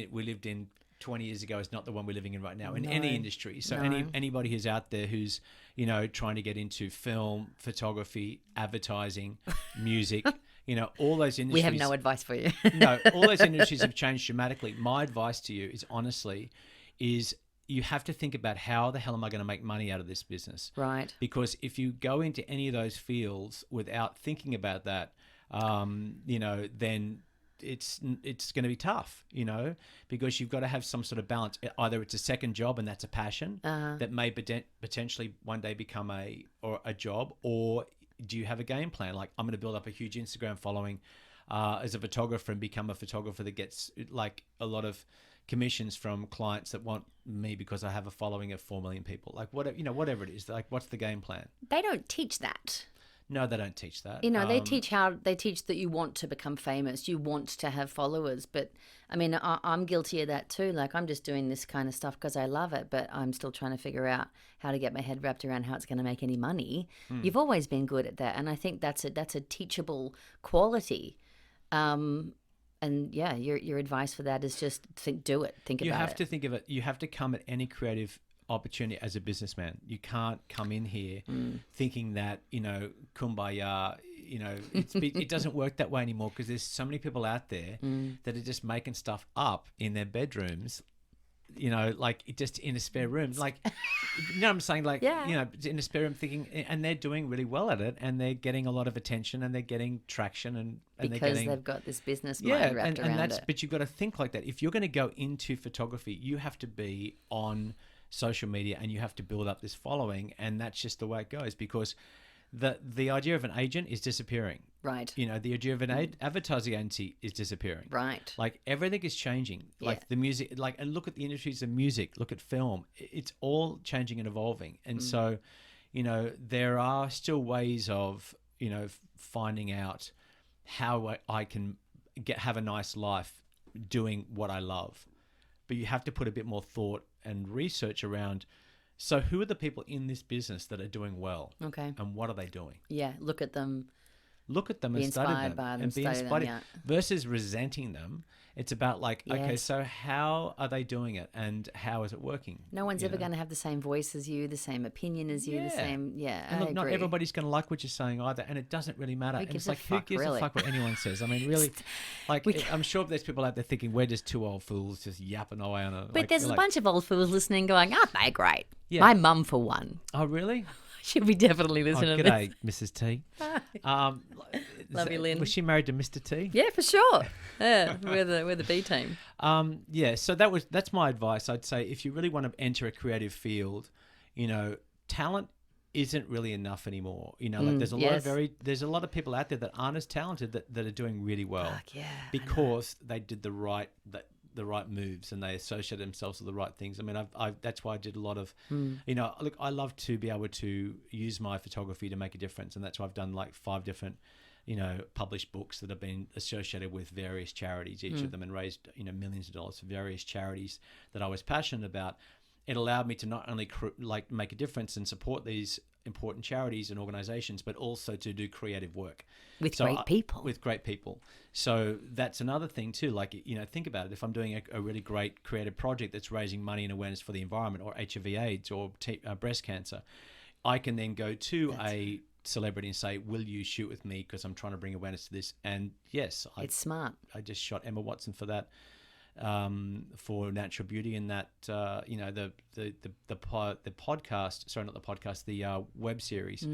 C: in 20 years ago is not the one we're living in right now in any industry. So anybody who's out there who's, you know, trying to get into film, photography, advertising, music, You know, all those industries.
A: We have no advice for you.
C: No, all those industries have changed dramatically. My advice to you is honestly, is you have to think about how the hell am I going to make money out of this business?
A: Right.
C: Because if you go into any of those fields without thinking about that, you know, then it's going to be tough, you know, because you've got to have some sort of balance. Either it's a second job and that's a passion that may potentially one day become a job, or do you have a game plan? Like, I'm going to build up a huge Instagram following as a photographer and become a photographer that gets like a lot of commissions from clients that want me because I have a following of 4 million people. Like, whatever, you know, whatever it is, like, what's the game plan?
A: They don't teach that.
C: No, they don't teach that.
A: You know, they teach that you want to become famous, you want to have followers. But I mean, I'm guilty of that too. Like, I'm just doing this kind of stuff because I love it, but I'm still trying to figure out how to get my head wrapped around how it's going to make any money. You've always been good at that, and I think that's a teachable quality. And yeah, your advice for that is just do it. Think about it.
C: You have to think of it. You have to come at any creative opportunity as a businessman. You can't come in here thinking that, you know, kumbaya, you know, it doesn't work that way anymore, because there's so many people out there that are just making stuff up in their bedrooms, you know, like just in a spare room. Like, you know what I'm saying? Like,
A: Yeah.
C: you know, in a spare room thinking, and they're doing really well at it, and they're getting a lot of attention, and they're getting traction, and they're
A: because
C: getting,
A: they've got this business mind wrapped around
C: that's,
A: it.
C: but you've got to think like that. If you're going to go into photography, you have to be on social media and you have to build up this following, and that's just the way it goes, because the idea of an agent is disappearing.
A: Right.
C: You know, the idea of an advertising agency is disappearing.
A: Right.
C: Like, everything is changing. Like,
A: Yeah.
C: the music, like, and look at the industries of music, look at film. It's all changing and evolving. And so, you know, there are still ways of, you know, finding out how I can have a nice life doing what I love. But you have to put a bit more thought and research around, so who are the people in this business that are doing well?
A: Okay.
C: And what are they doing?
A: Yeah. Look at them.
C: Look at them
A: Be
C: and study
A: inspired
C: them
A: by them,
C: and be
A: study them,
C: inspired,
A: yeah.
C: versus resenting them. It's about like, okay,
A: Yes.
C: so how are they doing it, and how is it working?
A: No one's
C: You
A: ever
C: know?
A: going to have the same voice as you, the same opinion as you, the
C: Yeah.
A: same. Yeah.
C: And look,
A: I
C: not
A: agree.
C: everybody's going to like what you're saying either, and it doesn't really matter. And
A: gives
C: it's
A: a
C: like,
A: fuck,
C: who gives
A: really?
C: a fuck what anyone says? I mean, really, like, I'm sure there's people out there thinking we're just two old fools just yapping away on a.
A: But there's a bunch of old fools listening going, aren't they great?
C: Yeah.
A: My mum, for one.
C: Oh, really?
A: She'll be definitely
C: Oh,
A: listening to this.
C: g'day, Mrs. T.
A: Love you, Lynn.
C: Was she married to Mr. T?
A: Yeah, for sure. Yeah, we're the B team.
C: Yeah, so that's my advice. I'd say if you really want to enter a creative field, you know, talent isn't really enough anymore. You know, like there's a lot of people out there that aren't as talented that are doing really well.
A: Fuck yeah.
C: Because they did the right moves and they associated themselves with the right things. I mean, that's why I did a lot of, you know, look, I love to be able to use my photography to make a difference, and that's why I've done like 5 different, you know, published books that have been associated with various charities, each of them, and raised, you know, millions of dollars for various charities that I was passionate about. It allowed me to not only make a difference and support these important charities and organizations, but also to do creative work
A: With great people.
C: With great people. So that's another thing too. Like, you know, think about it. If I'm doing a really great creative project that's raising money and awareness for the environment, or HIV/AIDS, or breast cancer, I can then go to a celebrity and say, will you shoot with me, because I'm trying to bring awareness to this? And yes,
A: It's smart.
C: I just shot Emma Watson for that, for Natural Beauty, and that you know, the podcast, sorry, not the podcast, the web series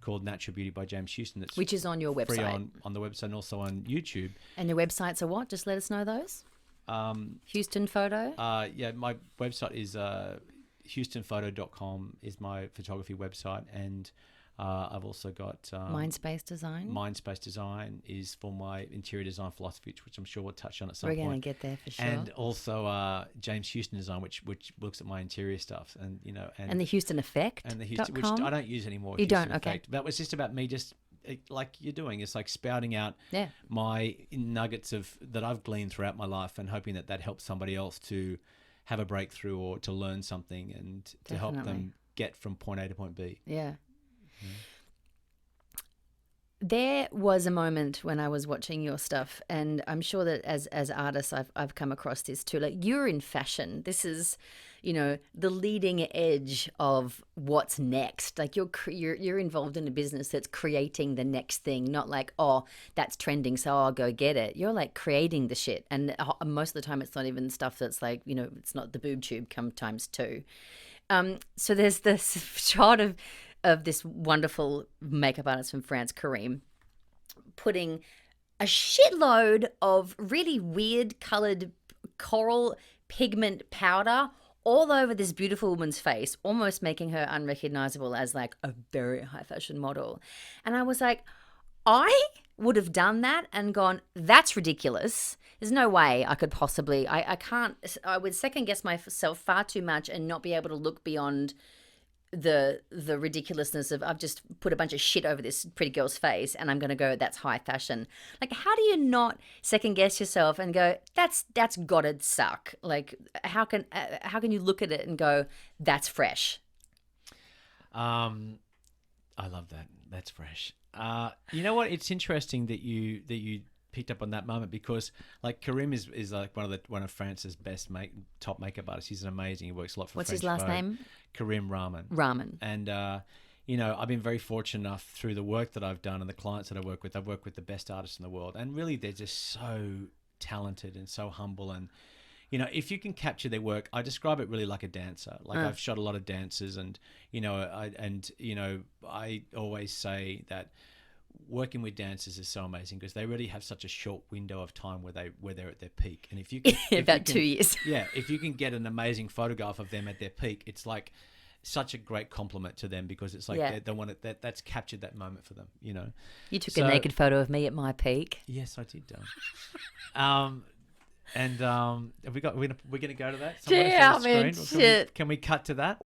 C: called Natural Beauty by James Houston, that's
A: Which is on your
C: free
A: website.
C: on the website and also on YouTube.
A: And your websites are what? Just let us know those. Houston Photo.
C: Yeah, my website is houstonphoto.com is my photography website, and I've also got
A: Mindspace Design.
C: Mindspace Design is for my interior design philosophy, which I'm sure we'll touch on at some
A: We're
C: point.
A: going to get there for sure.
C: And also James Houston Design, which looks at my interior stuff, and you know,
A: And the Houston Effect.
C: and the Houston, which I don't use anymore.
A: You
C: Houston
A: don't? Okay.
C: Effect. That was just about me, just like you're doing. It's like spouting out my nuggets of that I've gleaned throughout my life, and hoping that helps somebody else to have a breakthrough or to learn something, and to help
A: Definitely.
C: them get from point A to point B.
A: Yeah. There was a moment when I was watching your stuff, and I'm sure that as artists, I've come across this too. Like, you're in fashion. This is, the leading edge of what's next. Like, you're involved in a business that's creating the next thing, not like, oh, that's trending, so I'll go get it. You're like creating the shit, and most of the time, it's not even stuff that's like, it's not the boob tube come times two. So there's this shot of this wonderful makeup artist from France, Karim, putting a shitload of really weird colored coral pigment powder all over this beautiful woman's face, almost making her unrecognizable as like a very high fashion model. And I was like, I would have done that and gone, that's ridiculous. There's no way I could possibly, I can't, I would second guess myself far too much and not be able to look beyond the ridiculousness of, I've just put a bunch of shit over this pretty girl's face and I'm going to go, that's high fashion. Like, how do you not second guess yourself and go, that's gotta suck? Like, how can you look at it and go, that's fresh?
C: I love that. That's fresh. You know what? It's interesting that you picked up on that moment, because like Karim is like one of France's best top makeup artists. He's amazing. He works a lot for
A: What's
C: French
A: his last
C: Vogue.
A: name?
C: Karim Rahman. And I've been very fortunate enough through the work that I've done and the clients that I work with. I've worked with the best artists in the world, and really they're just so talented and so humble. And if you can capture their work, I describe it really like a dancer. Like, I've shot a lot of dancers, and I always say that working with dancers is so amazing because they really have such a short window of time where they're at their peak. And if you can,
A: about 2 years,
C: yeah, if you can get an amazing photograph of them at their peak, it's like such a great compliment to them, because it's like they want it, that's captured that moment for them.
A: You took a naked photo of me at my peak.
C: Yes, I did. And we're going to go to that.
A: Shit.
C: Can we cut to that?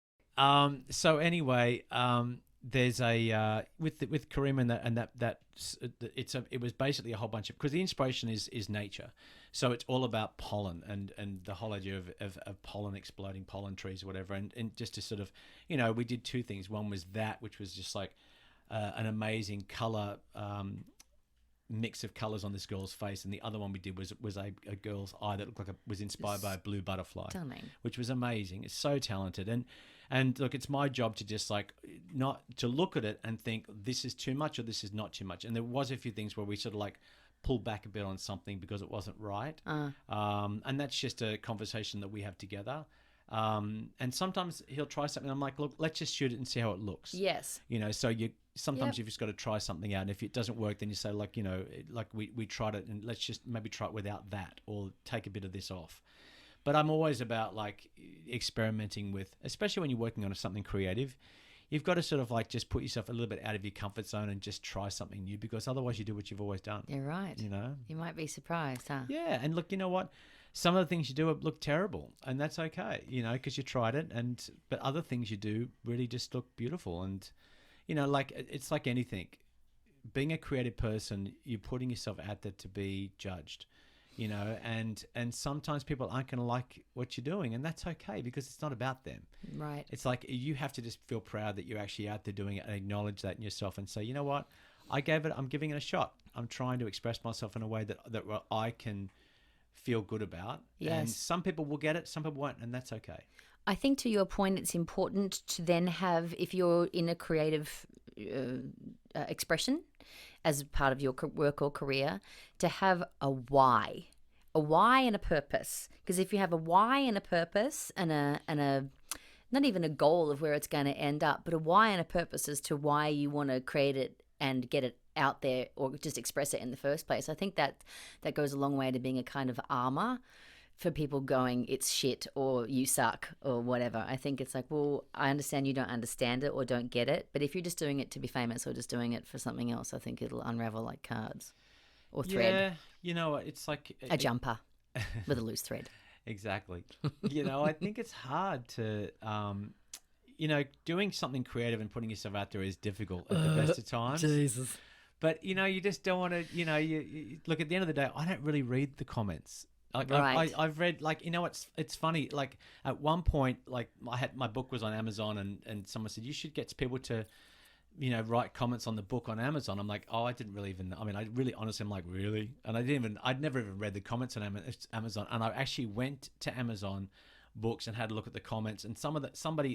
C: So anyway, there's a with Karim and that it was basically a whole bunch of, because the inspiration is nature, so it's all about pollen and the whole idea of pollen, exploding pollen trees or whatever, and just to sort of we did two things. One was that, which was just like an amazing color mix of colors on this girl's face, and the other one we did was a girl's eye that looked like was inspired by a blue butterfly.
A: Stunning. Which
C: was amazing. It's so talented, and look, it's my job to just like not to look at it and think this is too much or this is not too much. And there was a few things where we sort of like pulled back a bit on something because it wasn't right, and that's just a conversation that we have together. And sometimes he'll try something. I'm like, look, let's just shoot it and see how it looks.
A: Yes.
C: So sometimes you've just got to try something out. And if it doesn't work, then you say like, like we tried it and let's just maybe try it without that, or take a bit of this off. But I'm always about like experimenting with, especially when you're working on something creative, you've got to sort of like just put yourself a little bit out of your comfort zone and just try something new, because otherwise you do what you've always done.
A: You're right. You might be surprised, huh?
C: Yeah. And look, you know what? Some of the things you do look terrible, and that's okay, because you tried it. But other things you do really just look beautiful. And, like it's like anything. Being a creative person, you're putting yourself out there to be judged, and sometimes people aren't going to like what you're doing, and that's okay, because it's not about them.
A: Right.
C: It's like you have to just feel proud that you're actually out there doing it and acknowledge that in yourself and say, you know what, I'm giving it a shot. I'm trying to express myself in a way that I can feel good about.
A: Yes.
C: And some people will get it, some people won't, and that's okay.
A: I think, to your point, it's important to then have, if you're in a creative expression as part of your work or career, to have a why and a purpose. Because if you have a why and a purpose and a not even a goal of where it's going to end up, but a why and a purpose as to why you want to create it and get it out there, or just express it in the first place, I think that goes a long way to being a kind of armor for people going, it's shit or you suck or whatever. I think it's like, well, I understand you don't understand it or don't get it, but if you're just doing it to be famous or just doing it for something else, I think it'll unravel like cards or thread.
C: Yeah, it's like
A: a jumper with a loose thread.
C: Exactly. I think it's hard to, doing something creative and putting yourself out there is difficult at the best of times.
A: Jesus.
C: But, you just don't want to, you look, at the end of the day, I don't really read the comments. Like,
A: right.
C: I've read, like, it's funny. Like, at one point, like, my book was on Amazon, and someone said, you should get people to write comments on the book on Amazon. I'm like, oh, I didn't really even. I mean, I really honestly, I'm like, really, and I'd never even read the comments on Amazon, and I actually went to Amazon Books and had a look at the comments, and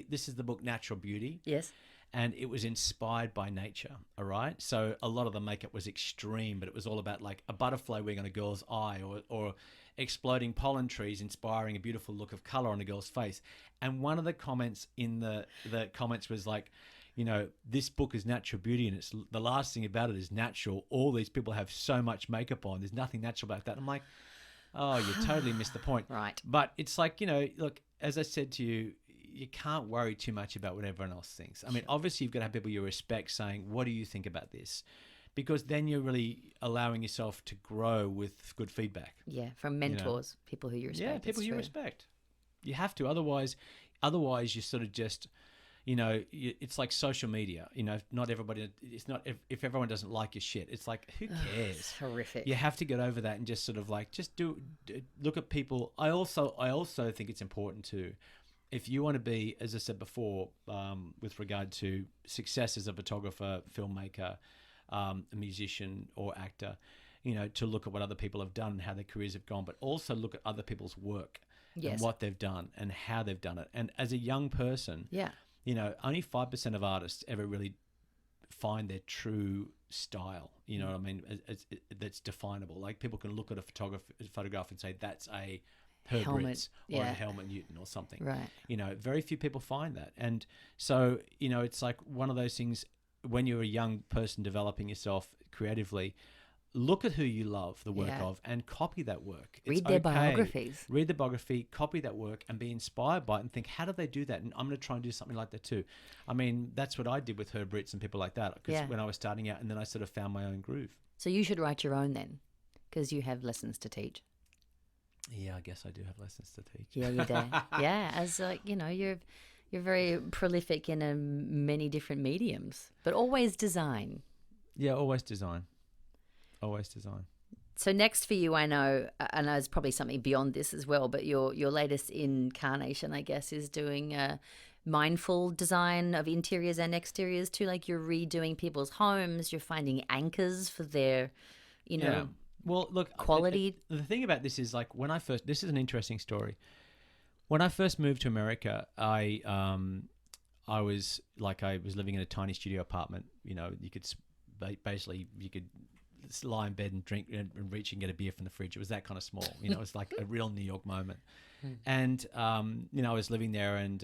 C: this is the book Natural Beauty.
A: Yes.
C: And it was inspired by nature, all right? So a lot of the makeup was extreme, but it was all about like a butterfly wing on a girl's eye or exploding pollen trees inspiring a beautiful look of color on a girl's face. And one of the comments in the comments was like, this book is natural beauty, and it's the last thing about it is natural. All these people have so much makeup on. There's nothing natural about that. I'm like, oh, you totally missed the point.
A: Right.
C: But it's like, look, as I said to you, you can't worry too much about what everyone else thinks. I mean, obviously you've got to have people you respect saying, what do you think about this? Because then you're really allowing yourself to grow with good feedback.
A: Yeah, from mentors, people who you respect.
C: Yeah, people
A: It's
C: you
A: true.
C: respect. You have to. Otherwise you sort of just, it's like social media. Not everybody, it's not, if everyone doesn't like your shit, it's like, who cares?
A: It's horrific.
C: You have to get over that and just sort of like, just look at people. I also think it's important to, if you want to be, as I said before, with regard to success as a photographer, filmmaker, a musician or actor, to look at what other people have done and how their careers have gone, but also look at other people's work
A: Yes.
C: and what they've done and how they've done it. And as a young person,
A: Yeah.
C: only 5% of artists ever really find their true style. You know what I mean? That's definable. Like people can look at a photograph and say that's a Herb
A: Helmut,
C: Ritz or
A: yeah.
C: a Helmut Newton or something.
A: Right.
C: Very few people find that. And so, it's like one of those things when you're a young person developing yourself creatively, look at who you love the work
A: Yeah.
C: of and copy that work.
A: Read their biographies.
C: Read the biography, copy that work and be inspired by it and think, how do they do that? And I'm going to try and do something like that too. I mean, that's what I did with Herb Ritz and people like that because
A: Yeah.
C: when I was starting out, and then I sort of found my own groove.
A: So you should write your own then, because you have lessons to teach.
C: Yeah, I guess I do have lessons to teach.
A: Yeah, you do. Yeah, as you're very prolific in many different mediums, but always design.
C: Yeah, always design. Always design.
A: So next for you, I know it's probably something beyond this as well, but your latest incarnation, I guess, is doing mindful design of interiors and exteriors too. Like you're redoing people's homes, you're finding anchors for their,
C: Yeah. Well, look,
A: quality.
C: The thing about this is like this is an interesting story. When I first moved to America, I was living in a tiny studio apartment. You could lie in bed and drink and reach and get a beer from the fridge. It was that kind of small. It was like a real New York moment. And I was living there, and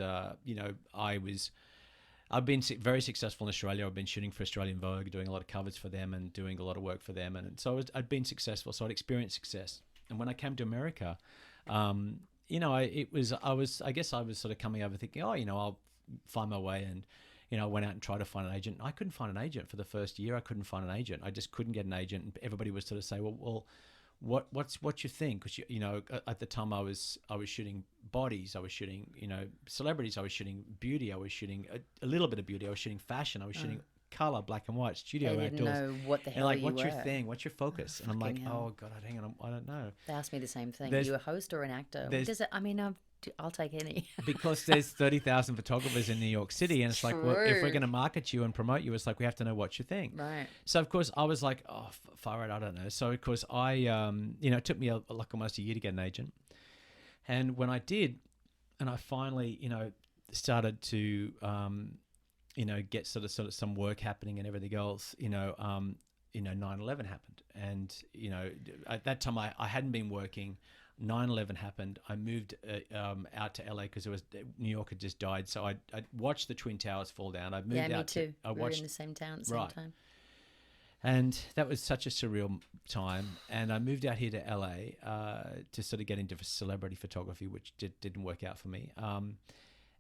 C: I've been very successful in Australia. I've been shooting for Australian Vogue, doing a lot of covers for them and doing a lot of work for them. And so I'd been successful. So I'd experienced success. And when I came to America, I guess I was sort of coming over thinking, I'll find my way. And, I went out and tried to find an agent. I couldn't find an agent for the first year. I couldn't find an agent. I just couldn't get an agent. And everybody would sort of say, well, what's your thing? Because at the time I was shooting bodies, I was shooting celebrities, I was shooting beauty, I was shooting a little bit of beauty, I was shooting fashion, I was shooting color, black and white, studio
A: They didn't
C: outdoors.
A: know what the
C: And
A: hell
C: like,
A: you
C: what's
A: were.
C: your thing? What's your focus? And I'm like,
A: Fucking hell.
C: oh God, hang on, I don't know.
A: They asked me the same thing. Are
C: There's-
A: you a host or an actor?
C: there's-
A: Does it? I mean, I'll take any.
C: Because there's 30,000 photographers in New York City, and it's like, well, if we're
A: True.
C: going to market you and promote you, it's like we have to know what you think.
A: Right.
C: So of course I was like, oh, far out, I don't know. So of course I, it took me like almost a year to get an agent, and when I did, and I finally, started to, get sort of some work happening and everything else, 9/11 happened, and at that time I hadn't been working. 9/11 happened. I moved out to LA because New York had just died. So I watched the Twin Towers fall down. I moved
A: Yeah, me
C: out
A: too.
C: I
A: We were in the same town at the same
C: Right.
A: time.
C: And that was such a surreal time. And I moved out here to LA to sort of get into celebrity photography, which didn't work out for me.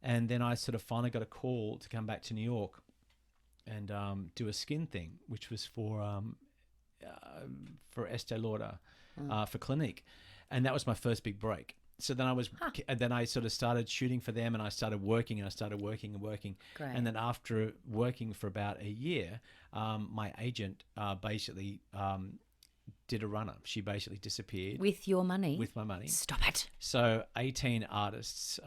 C: And then I sort of finally got a call to come back to New York and do a skin thing, which was for Estee Lauder, for Clinique. And that was my first big break. So then I sort of started shooting for them, and I started working, and I started working and working.
A: Great.
C: And then after working for about a year, my agent basically did a run-up. She basically disappeared
A: With your money?
C: with my money.
A: Stop it.
C: So 18 artists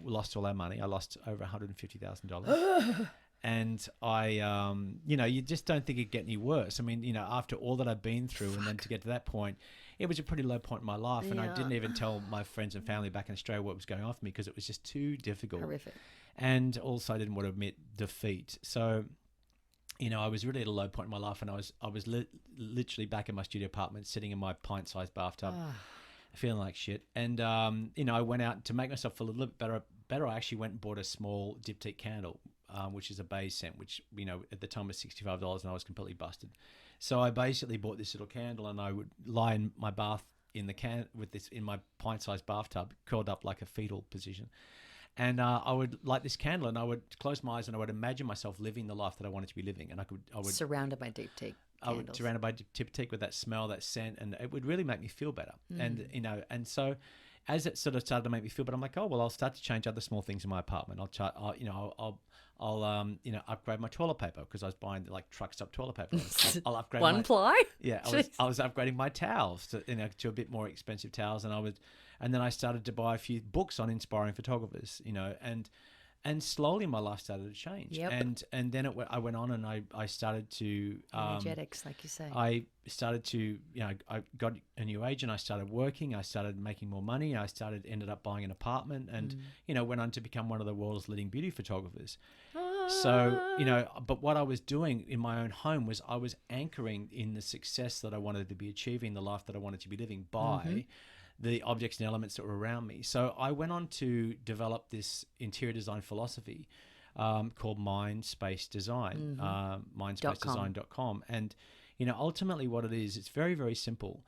C: lost all our money. I lost over $150,000. And I, you just don't think it'd get any worse. I mean, after all that I've been through, and then to get to that point, it was a pretty low point in my life. And I didn't even tell my friends and family back in Australia what was going on for me because it was just too difficult.
A: Horrific.
C: And also I didn't want to admit defeat. So, I was really at a low point in my life, and I was literally back in my studio apartment, sitting in my pint-sized bathtub, feeling like shit. And, I went out to make myself feel a little bit better. I actually went and bought a small diptyque candle, which is a beige scent, which, at the time was $65, and I was completely busted. So I basically bought this little candle, and I would lie in my bath in my pint-sized bathtub, curled up like a fetal position. And I would light this candle, and I would close my eyes, and I would imagine myself living the life that I wanted to be living. And I would
A: surrounded by diptyque.
C: I would surrounded by diptyque with that smell, that scent, and it would really make me feel better. And and so as it sort of started to make me feel better, I'm like, oh well, I'll start to change other small things in my apartment. I'll upgrade my toilet paper because I was buying like truck stop toilet paper. I'll upgrade
A: One ply.
C: Yeah, I was upgrading my towels to a bit more expensive towels, and then I started to buy a few books on inspiring photographers, and slowly my life started to change.
A: Yep.
C: And then I went on, and I started to
A: Energetics, like you say.
C: I started to, I got a new agent. I started working. I started making more money. Ended up buying an apartment, and went on to become one of the world's leading beauty photographers. So, but what I was doing in my own home was I was anchoring in the success that I wanted to be achieving, the life that I wanted to be living by the objects and elements that were around me. So I went on to develop this interior design philosophy called Mind Space Design, mindspacedesign.com. And, ultimately what it is, it's very, very simple.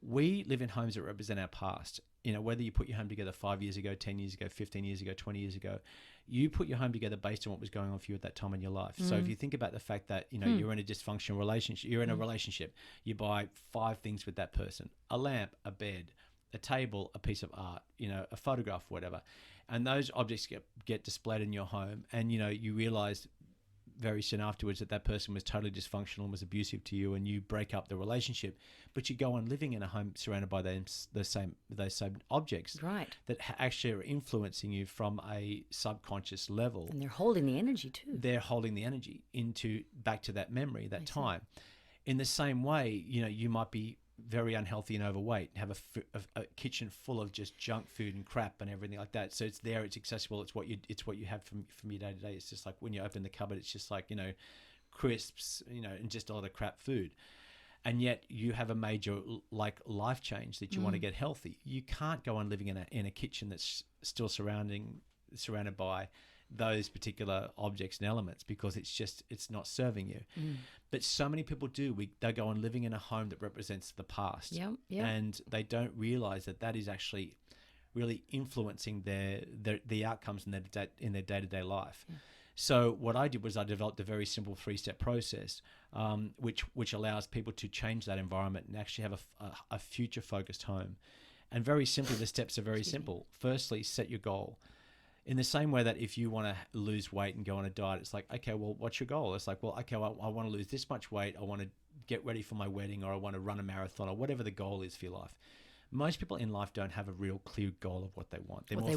C: We live in homes that represent our past. Whether you put your home together 5 years ago, 10 years ago, 15 years ago, 20 years ago, you put your home together based on what was going on for you at that time in your life. So if you think about the fact that, you're in a dysfunctional relationship, you're in a relationship, you buy 5 things with that person: a lamp, a bed, a table, a piece of art, a photograph, whatever. And those objects get displayed in your home, and, you realize very soon afterwards that person was totally dysfunctional and was abusive to you, and you break up the relationship, but you go on living in a home surrounded by those same objects,
A: Right.
C: that actually are influencing you from a subconscious level.
A: And they're holding the energy too.
C: They're holding the energy back to that memory, that time. In the same way, you might be very unhealthy and overweight, have a kitchen full of just junk food and crap and everything like that. So it's there, it's accessible, it's what you have from your day to day. It's just like when you open the cupboard, it's just like, crisps, and just a lot of crap food. And yet you have a major life change that you want to get healthy. You can't go on living in a kitchen that's still surrounded by those particular objects and elements, because it's not serving you. But so many people do. They go on living in a home that represents the past.
A: Yep.
C: And they don't realize that is actually really influencing the outcomes in their day-to-day life. So what I did was I developed a very simple 3-step process, which allows people to change that environment and actually have a future-focused home. And very simply, the steps are very simple. Firstly, set your goal. In the same way that if you want to lose weight and go on a diet, it's like, okay, well, what's your goal? It's like, well, okay, well, I want to lose this much weight. I want to get ready for my wedding, or I want to run a marathon, or whatever the goal is for your life. Most people in life don't have a real clear goal of what they want.
A: What they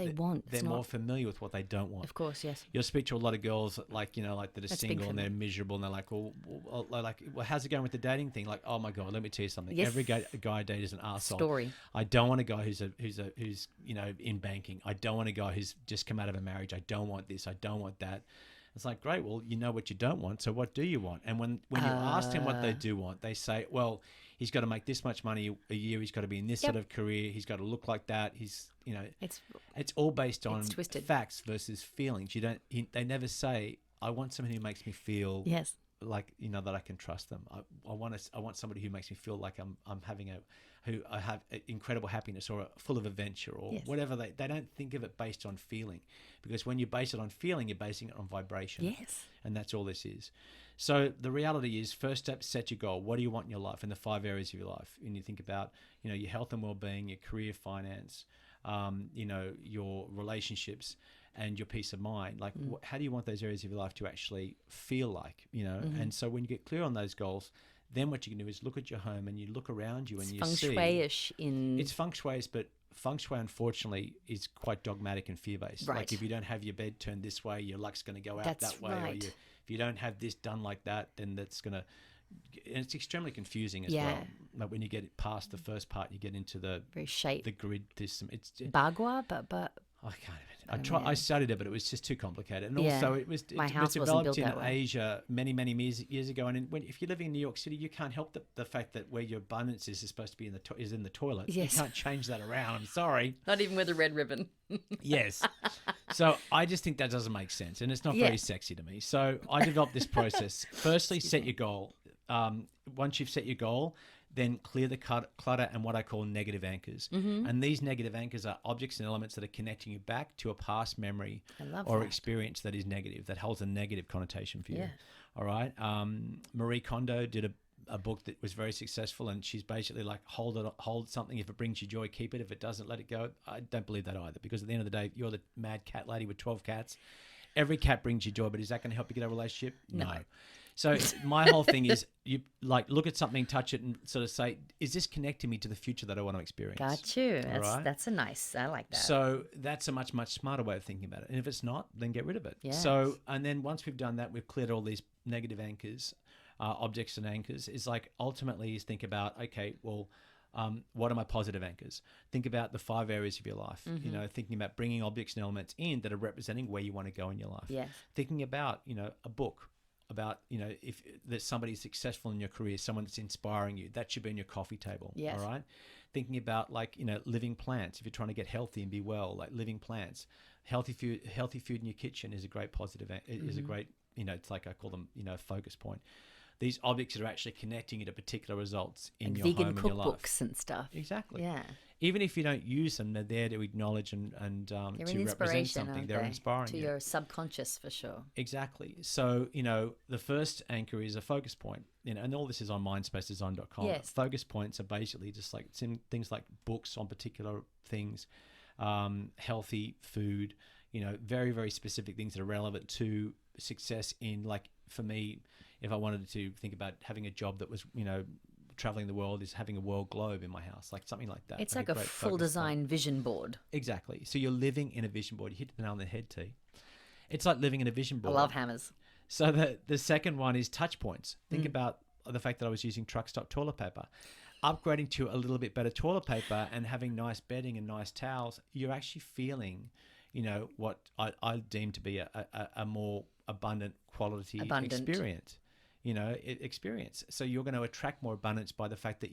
A: want.
C: They're more familiar with what they don't want.
A: Of course, yes.
C: You'll speak to a lot of girls that are
A: That's
C: single
A: big
C: and they're
A: for me.
C: miserable, and they're like, well, how's it going with the dating thing? Like, oh my God, let me tell you something.
A: Yes.
C: Every guy I date is an arsehole.
A: Story.
C: I don't want a guy who's in banking. I don't want a guy who's just come out of a marriage. I don't want this. I don't want that. It's like, great, well, you know what you don't want, so what do you want? And when you ask them what they do want, they say, well, he's got to make this much money a year, he's got to be in this sort of career, he's got to look like that, it's all based on facts versus feelings. They never say, I want someone who makes me feel like, that I can trust them. I want somebody who makes me feel like I have incredible happiness, or full of adventure, or whatever. They don't think of it based on feeling, because when you base it on feeling, you're basing it on vibration.
A: Yes.
C: And that's all this is. So the reality is, first step, set your goal. What do you want in your life, in the 5 areas of your life? And you think about, your health and well-being, your career, finance, your relationships, and your peace of mind. Like, how do you want those areas of your life to actually feel like, And so when you get clear on those goals, then what you can do is look at your home and you look around you and you see...
A: Feng shui-ish in...
C: It's feng shui-ish, but feng shui, unfortunately, is quite dogmatic and fear-based.
A: Right.
C: Like if you don't have your bed turned this way, your luck's going to go out
A: That's
C: that way.
A: right.
C: If you don't have this done like that, then that's going to... And it's extremely confusing as
A: Yeah.
C: well. Like when you get past the first part, you get into the
A: Very shape.
C: grid system. It's
A: Bagua, but
C: I can't even. I studied it, but it was just too complicated. And
A: Yeah.
C: also, it was
A: My house wasn't
C: developed
A: built
C: in
A: that way.
C: Asia many years ago. And if you're living in New York City, you can't help the fact that where your abundance is supposed to be is in the toilet.
A: Yes.
C: You can't change that around. I'm sorry.
A: not even with a red ribbon.
C: Yes. So I just think that doesn't make sense, and it's not
A: Yeah.
C: very sexy to me. So I developed this process. Firstly, set your goal. Once you've set your goal, then clear the clutter and what I call negative anchors.
A: Mm-hmm.
C: And these negative anchors are objects and elements that are connecting you back to a past memory
A: I love
C: or
A: that.
C: experience that is negative, that holds a negative connotation for you.
A: Yeah.
C: All right. Marie Kondo did a book that was very successful, and she's basically like, hold something. If it brings you joy, keep it. If it doesn't, let it go. I don't believe that either, because at the end of the day, you're the mad cat lady with 12 cats. Every cat brings you joy, but is that going to help you get a relationship? No. So my whole thing is, you like look at something, touch it, and sort of say, is this connecting me to the future that I want to experience?
A: Got you.
C: right.
A: That's a nice. I like that.
C: So that's a much smarter way of thinking about it. And if it's not, then get rid of it.
A: Yes.
C: So, and then once we've done that, we've cleared all these negative anchors, objects and anchors. Is like ultimately is think about, okay, well, what are my positive anchors? Think about the 5 areas of your life.
A: Mm-hmm.
C: You know, thinking about bringing objects and elements in that are representing where you want to go in your life.
A: Yes.
C: Thinking about, a book. About, if there's somebody successful in your career, someone that's inspiring you, that should be on your coffee table.
A: Yes.
C: All right. Thinking about living plants. If you're trying to get healthy and be well, like living plants, healthy food in your kitchen is a great positive. Is a great, it's like I call them, focus point. These objects are actually connecting you to particular results in your
A: vegan
C: home and your life.
A: cookbooks and stuff.
C: Exactly.
A: Yeah.
C: Even if you don't use them, they're there to acknowledge and
A: They're
C: to
A: an
C: represent
A: inspiration,
C: something.
A: aren't
C: They're
A: they?
C: inspiring
A: to
C: you.
A: your subconscious for sure.
C: Exactly. So, the first anchor is a focus point, and all this is on mindspacedesign.com.
A: Yes.
C: Focus points are basically just like things like books on particular things, healthy food, very, very specific things that are relevant to success in, like, for me, if I wanted to think about having a job that was, traveling the world, is having a world globe in my house, like something like that.
A: It's like a
C: great
A: full
C: focus point.
A: design vision board.
C: Exactly. So you're living in a vision board. You hit the nail on the head, T. It's like living in a vision
A: I
C: board.
A: love hammers.
C: So the second one is touch points. Think about the fact that I was using truck stop toilet paper. Upgrading to a little bit better toilet paper and having nice bedding and nice towels, you're actually feeling, what I deem to be a more abundant quality experience. Experience. So you're going to attract more abundance by the fact that,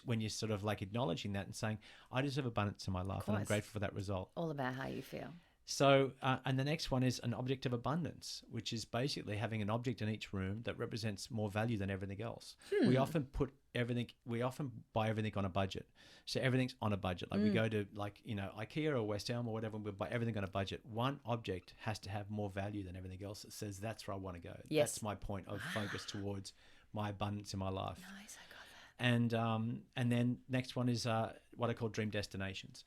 C: when you're sort of like acknowledging that and saying, I deserve abundance in my life and I'm
A: course.
C: grateful for that result.
A: All about how you feel.
C: So, and the next one is an object of abundance, which is basically having an object in each room that represents more value than everything else. We often buy everything on a budget. So everything's on a budget. Like we go to IKEA or West Elm or whatever, and we buy everything on a budget. One object has to have more value than everything else. It says that's where I want to go.
A: Yes.
C: That's my point of focus towards my abundance in my life.
A: Nice, I got that.
C: And then next one is what I call dream destinations.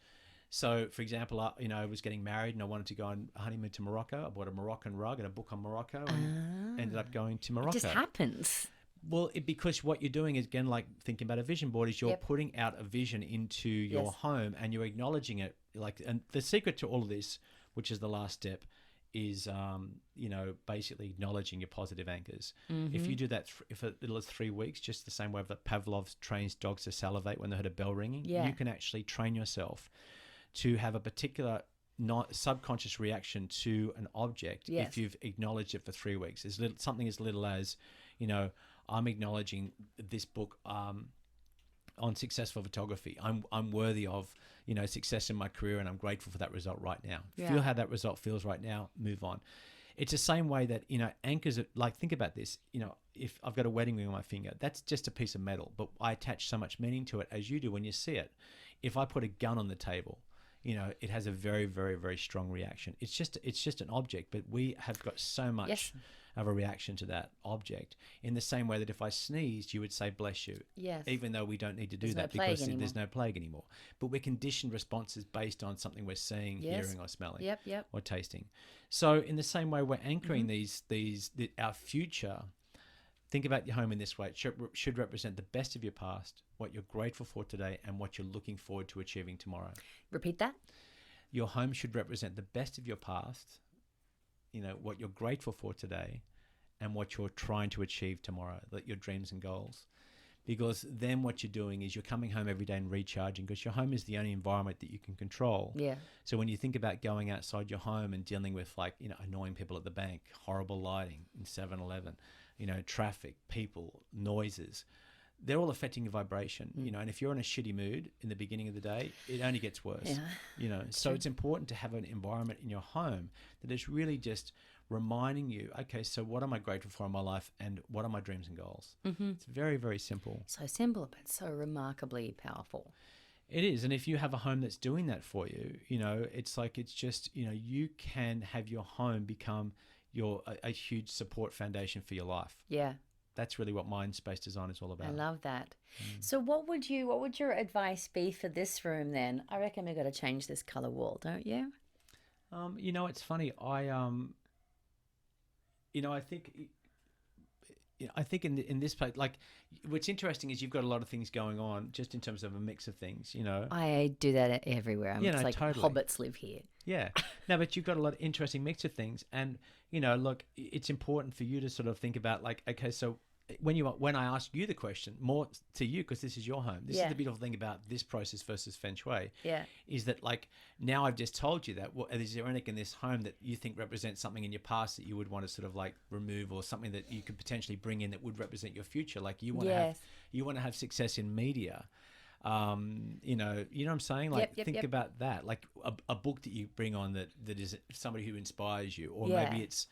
C: So, for example, I was getting married and I wanted to go on a honeymoon to Morocco. I bought a Moroccan rug and a book on Morocco and ended up going to Morocco.
A: It just happens.
C: Well, because what you're doing is, again, like thinking about a vision board, is you're
A: Yep.
C: putting out a vision into your
A: Yes.
C: home and you're acknowledging it. And the secret to all of this, which is the last step, is basically acknowledging your positive anchors. If you do that, if as little as 3 weeks, just the same way that Pavlov trains dogs to salivate when they heard a bell ringing,
A: Yeah.
C: you can actually train yourself to have a particular subconscious reaction to an object
A: Yes.
C: if you've acknowledged it for 3 weeks. It's something as little as, I'm acknowledging this book on successful photography. I'm worthy of, success in my career, and I'm grateful for that result right now.
A: Yeah.
C: Feel how that result feels right now, move on. It's the same way that, anchors, like, think about this, if I've got a wedding ring on my finger, that's just a piece of metal, but I attach so much meaning to it as you do when you see it. If I put a gun on the table, it has a very, very, very strong reaction. It's just an object, but we have got so much
A: Yes.
C: of a reaction to that object. In the same way that if I sneezed, you would say bless you.
A: Yes.
C: Even though we don't need to do
A: There's no
C: that
A: plague
C: because
A: anymore.
C: there's no plague anymore. But we're conditioned responses based on something we're seeing,
A: Yes.
C: hearing, or smelling,
A: Yep.
C: or tasting. So in the same way, we're anchoring
A: Mm-hmm.
C: our future Think about your home in this way. It should represent the best of your past, what you're grateful for today, and what you're looking forward to achieving tomorrow.
A: Repeat that.
C: Your home should represent the best of your past, what you're grateful for today, and what you're trying to achieve tomorrow, your dreams and goals. Because then what you're doing is you're coming home every day and recharging, because your home is the only environment that you can control.
A: Yeah.
C: So when you think about going outside your home and dealing with annoying people at the bank, horrible lighting in 7-Eleven, traffic, people, noises, they're all affecting your vibration, and if you're in a shitty mood in the beginning of the day, it only gets worse.
A: Yeah.
C: So it's important to have an environment in your home that is really just reminding you, okay, so what am I grateful for in my life, and what are my dreams and goals? Mm-hmm. It's very, very simple.
A: So simple, but so remarkably powerful.
C: It is. And if you have a home that's doing that for you, it's just, you can have your home become a huge support foundation for your life.
A: Yeah.
C: That's really what mind space design is all about.
A: I love that. So what would your advice be for this room then? I reckon we've got to change this color wall, don't you?
C: It's funny. I think in this place, what's interesting is you've got a lot of things going on, just in terms of a mix of things.
A: I do that everywhere. It's like
C: totally.
A: hobbits live here.
C: Yeah. No, but you've got a lot of interesting mix of things, and look, it's important for you to sort of think about okay, so when I ask you the question, more to you, because this is your home. This is the beautiful thing about this process versus Feng Shui.
A: Yeah.
C: Is that now I've just told you that, is there anything in this home that you think represents something in your past that you would want to sort of remove, or something that you could potentially bring in that would represent your future? You want to have success in media. You know what I'm saying? Think about that. A book that you bring on that is somebody who inspires you, or maybe it's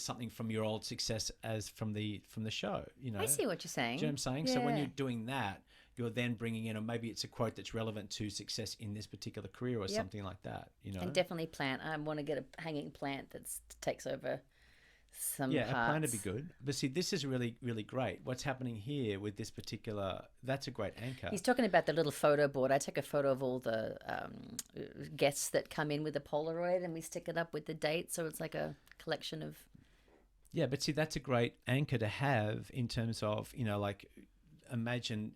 C: something from your old success as from the show.
A: I see what you're saying.
C: Do you know what I'm saying?
A: Yeah.
C: So when you're doing that, you're then bringing in, or maybe it's a quote that's relevant to success in this particular career, or something like that.
A: And definitely plant. I want to get a hanging plant that takes over some parts.
C: A plant would be good. But see, this is really, really great. What's happening here with this particular, that's a great anchor.
A: He's talking about the little photo board. I take a photo of all the guests that come in with a Polaroid, and we stick it up with the date, so it's like a collection of...
C: Yeah, but see, that's a great anchor to have in terms of, imagine,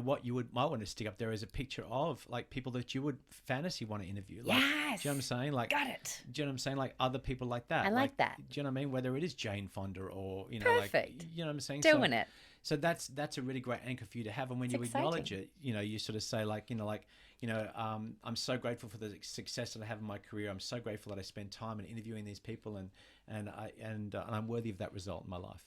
C: what you might want to stick up there as a picture of people that you would fantasy want to interview.
A: Yes.
C: Do you know what I'm saying?
A: Got it.
C: Do you know what I'm saying? Other people like that.
A: I like that.
C: Do you know what I mean? Whether it is Jane Fonda or,
A: Perfect.
C: You know what I'm saying?
A: Doing it.
C: So that's a really great anchor for you to have. And when you acknowledge it, you sort of say I'm so grateful for the success that I have in my career. I'm so grateful that I spend time in interviewing these people, and I'm worthy of that result in my life.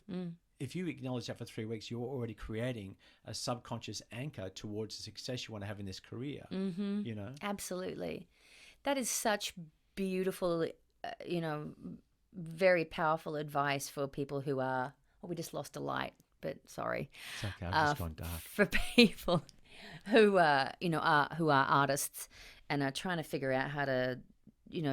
C: If you acknowledge that for 3 weeks, you're already creating a subconscious anchor towards the success you want to have in this career. Mm-hmm.
A: Absolutely. That is such beautiful, very powerful advice for people who are... Oh, we just lost a light, but sorry.
C: It's okay, I've just gone dark.
A: For people who are artists and are trying to figure out how to,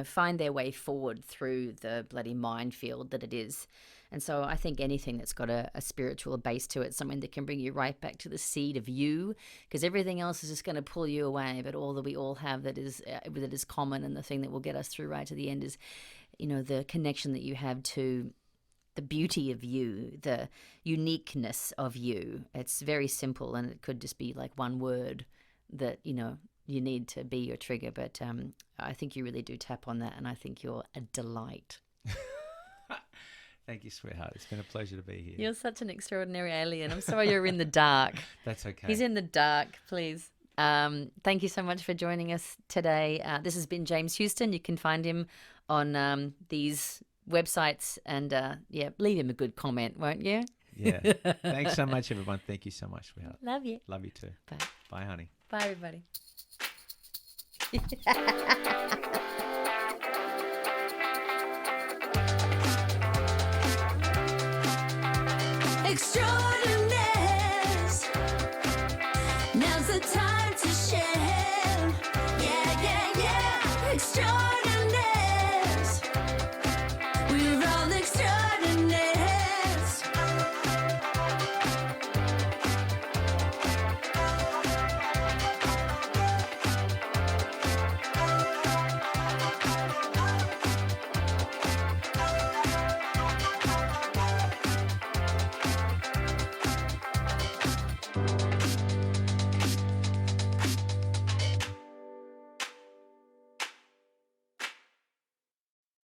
A: find their way forward through the bloody minefield that it is. And so I think anything that's got a spiritual base to it, something that can bring you right back to the seed of you, because everything else is just going to pull you away. But all that we all have that is common, and the thing that will get us through right to the end is, the connection that you have to the beauty of you, the uniqueness of you. It's very simple, and it could just be one word that, you need to be your trigger. But I think you really do tap on that, and I think you're a delight.
C: Thank you, sweetheart. It's been a pleasure to be here.
A: You're such an extraordinary alien. I'm sorry you're in the dark.
C: That's okay.
A: He's in the dark, please. Thank you so much for joining us today. This has been James Houston. You can find him on these websites, and leave him a good comment, won't you?
C: Yeah. Thanks so much, everyone. Thank you so much, sweetheart.
A: Love you.
C: Love you too.
A: Bye.
C: Bye, honey.
A: Bye, everybody.
D: Extraordinary.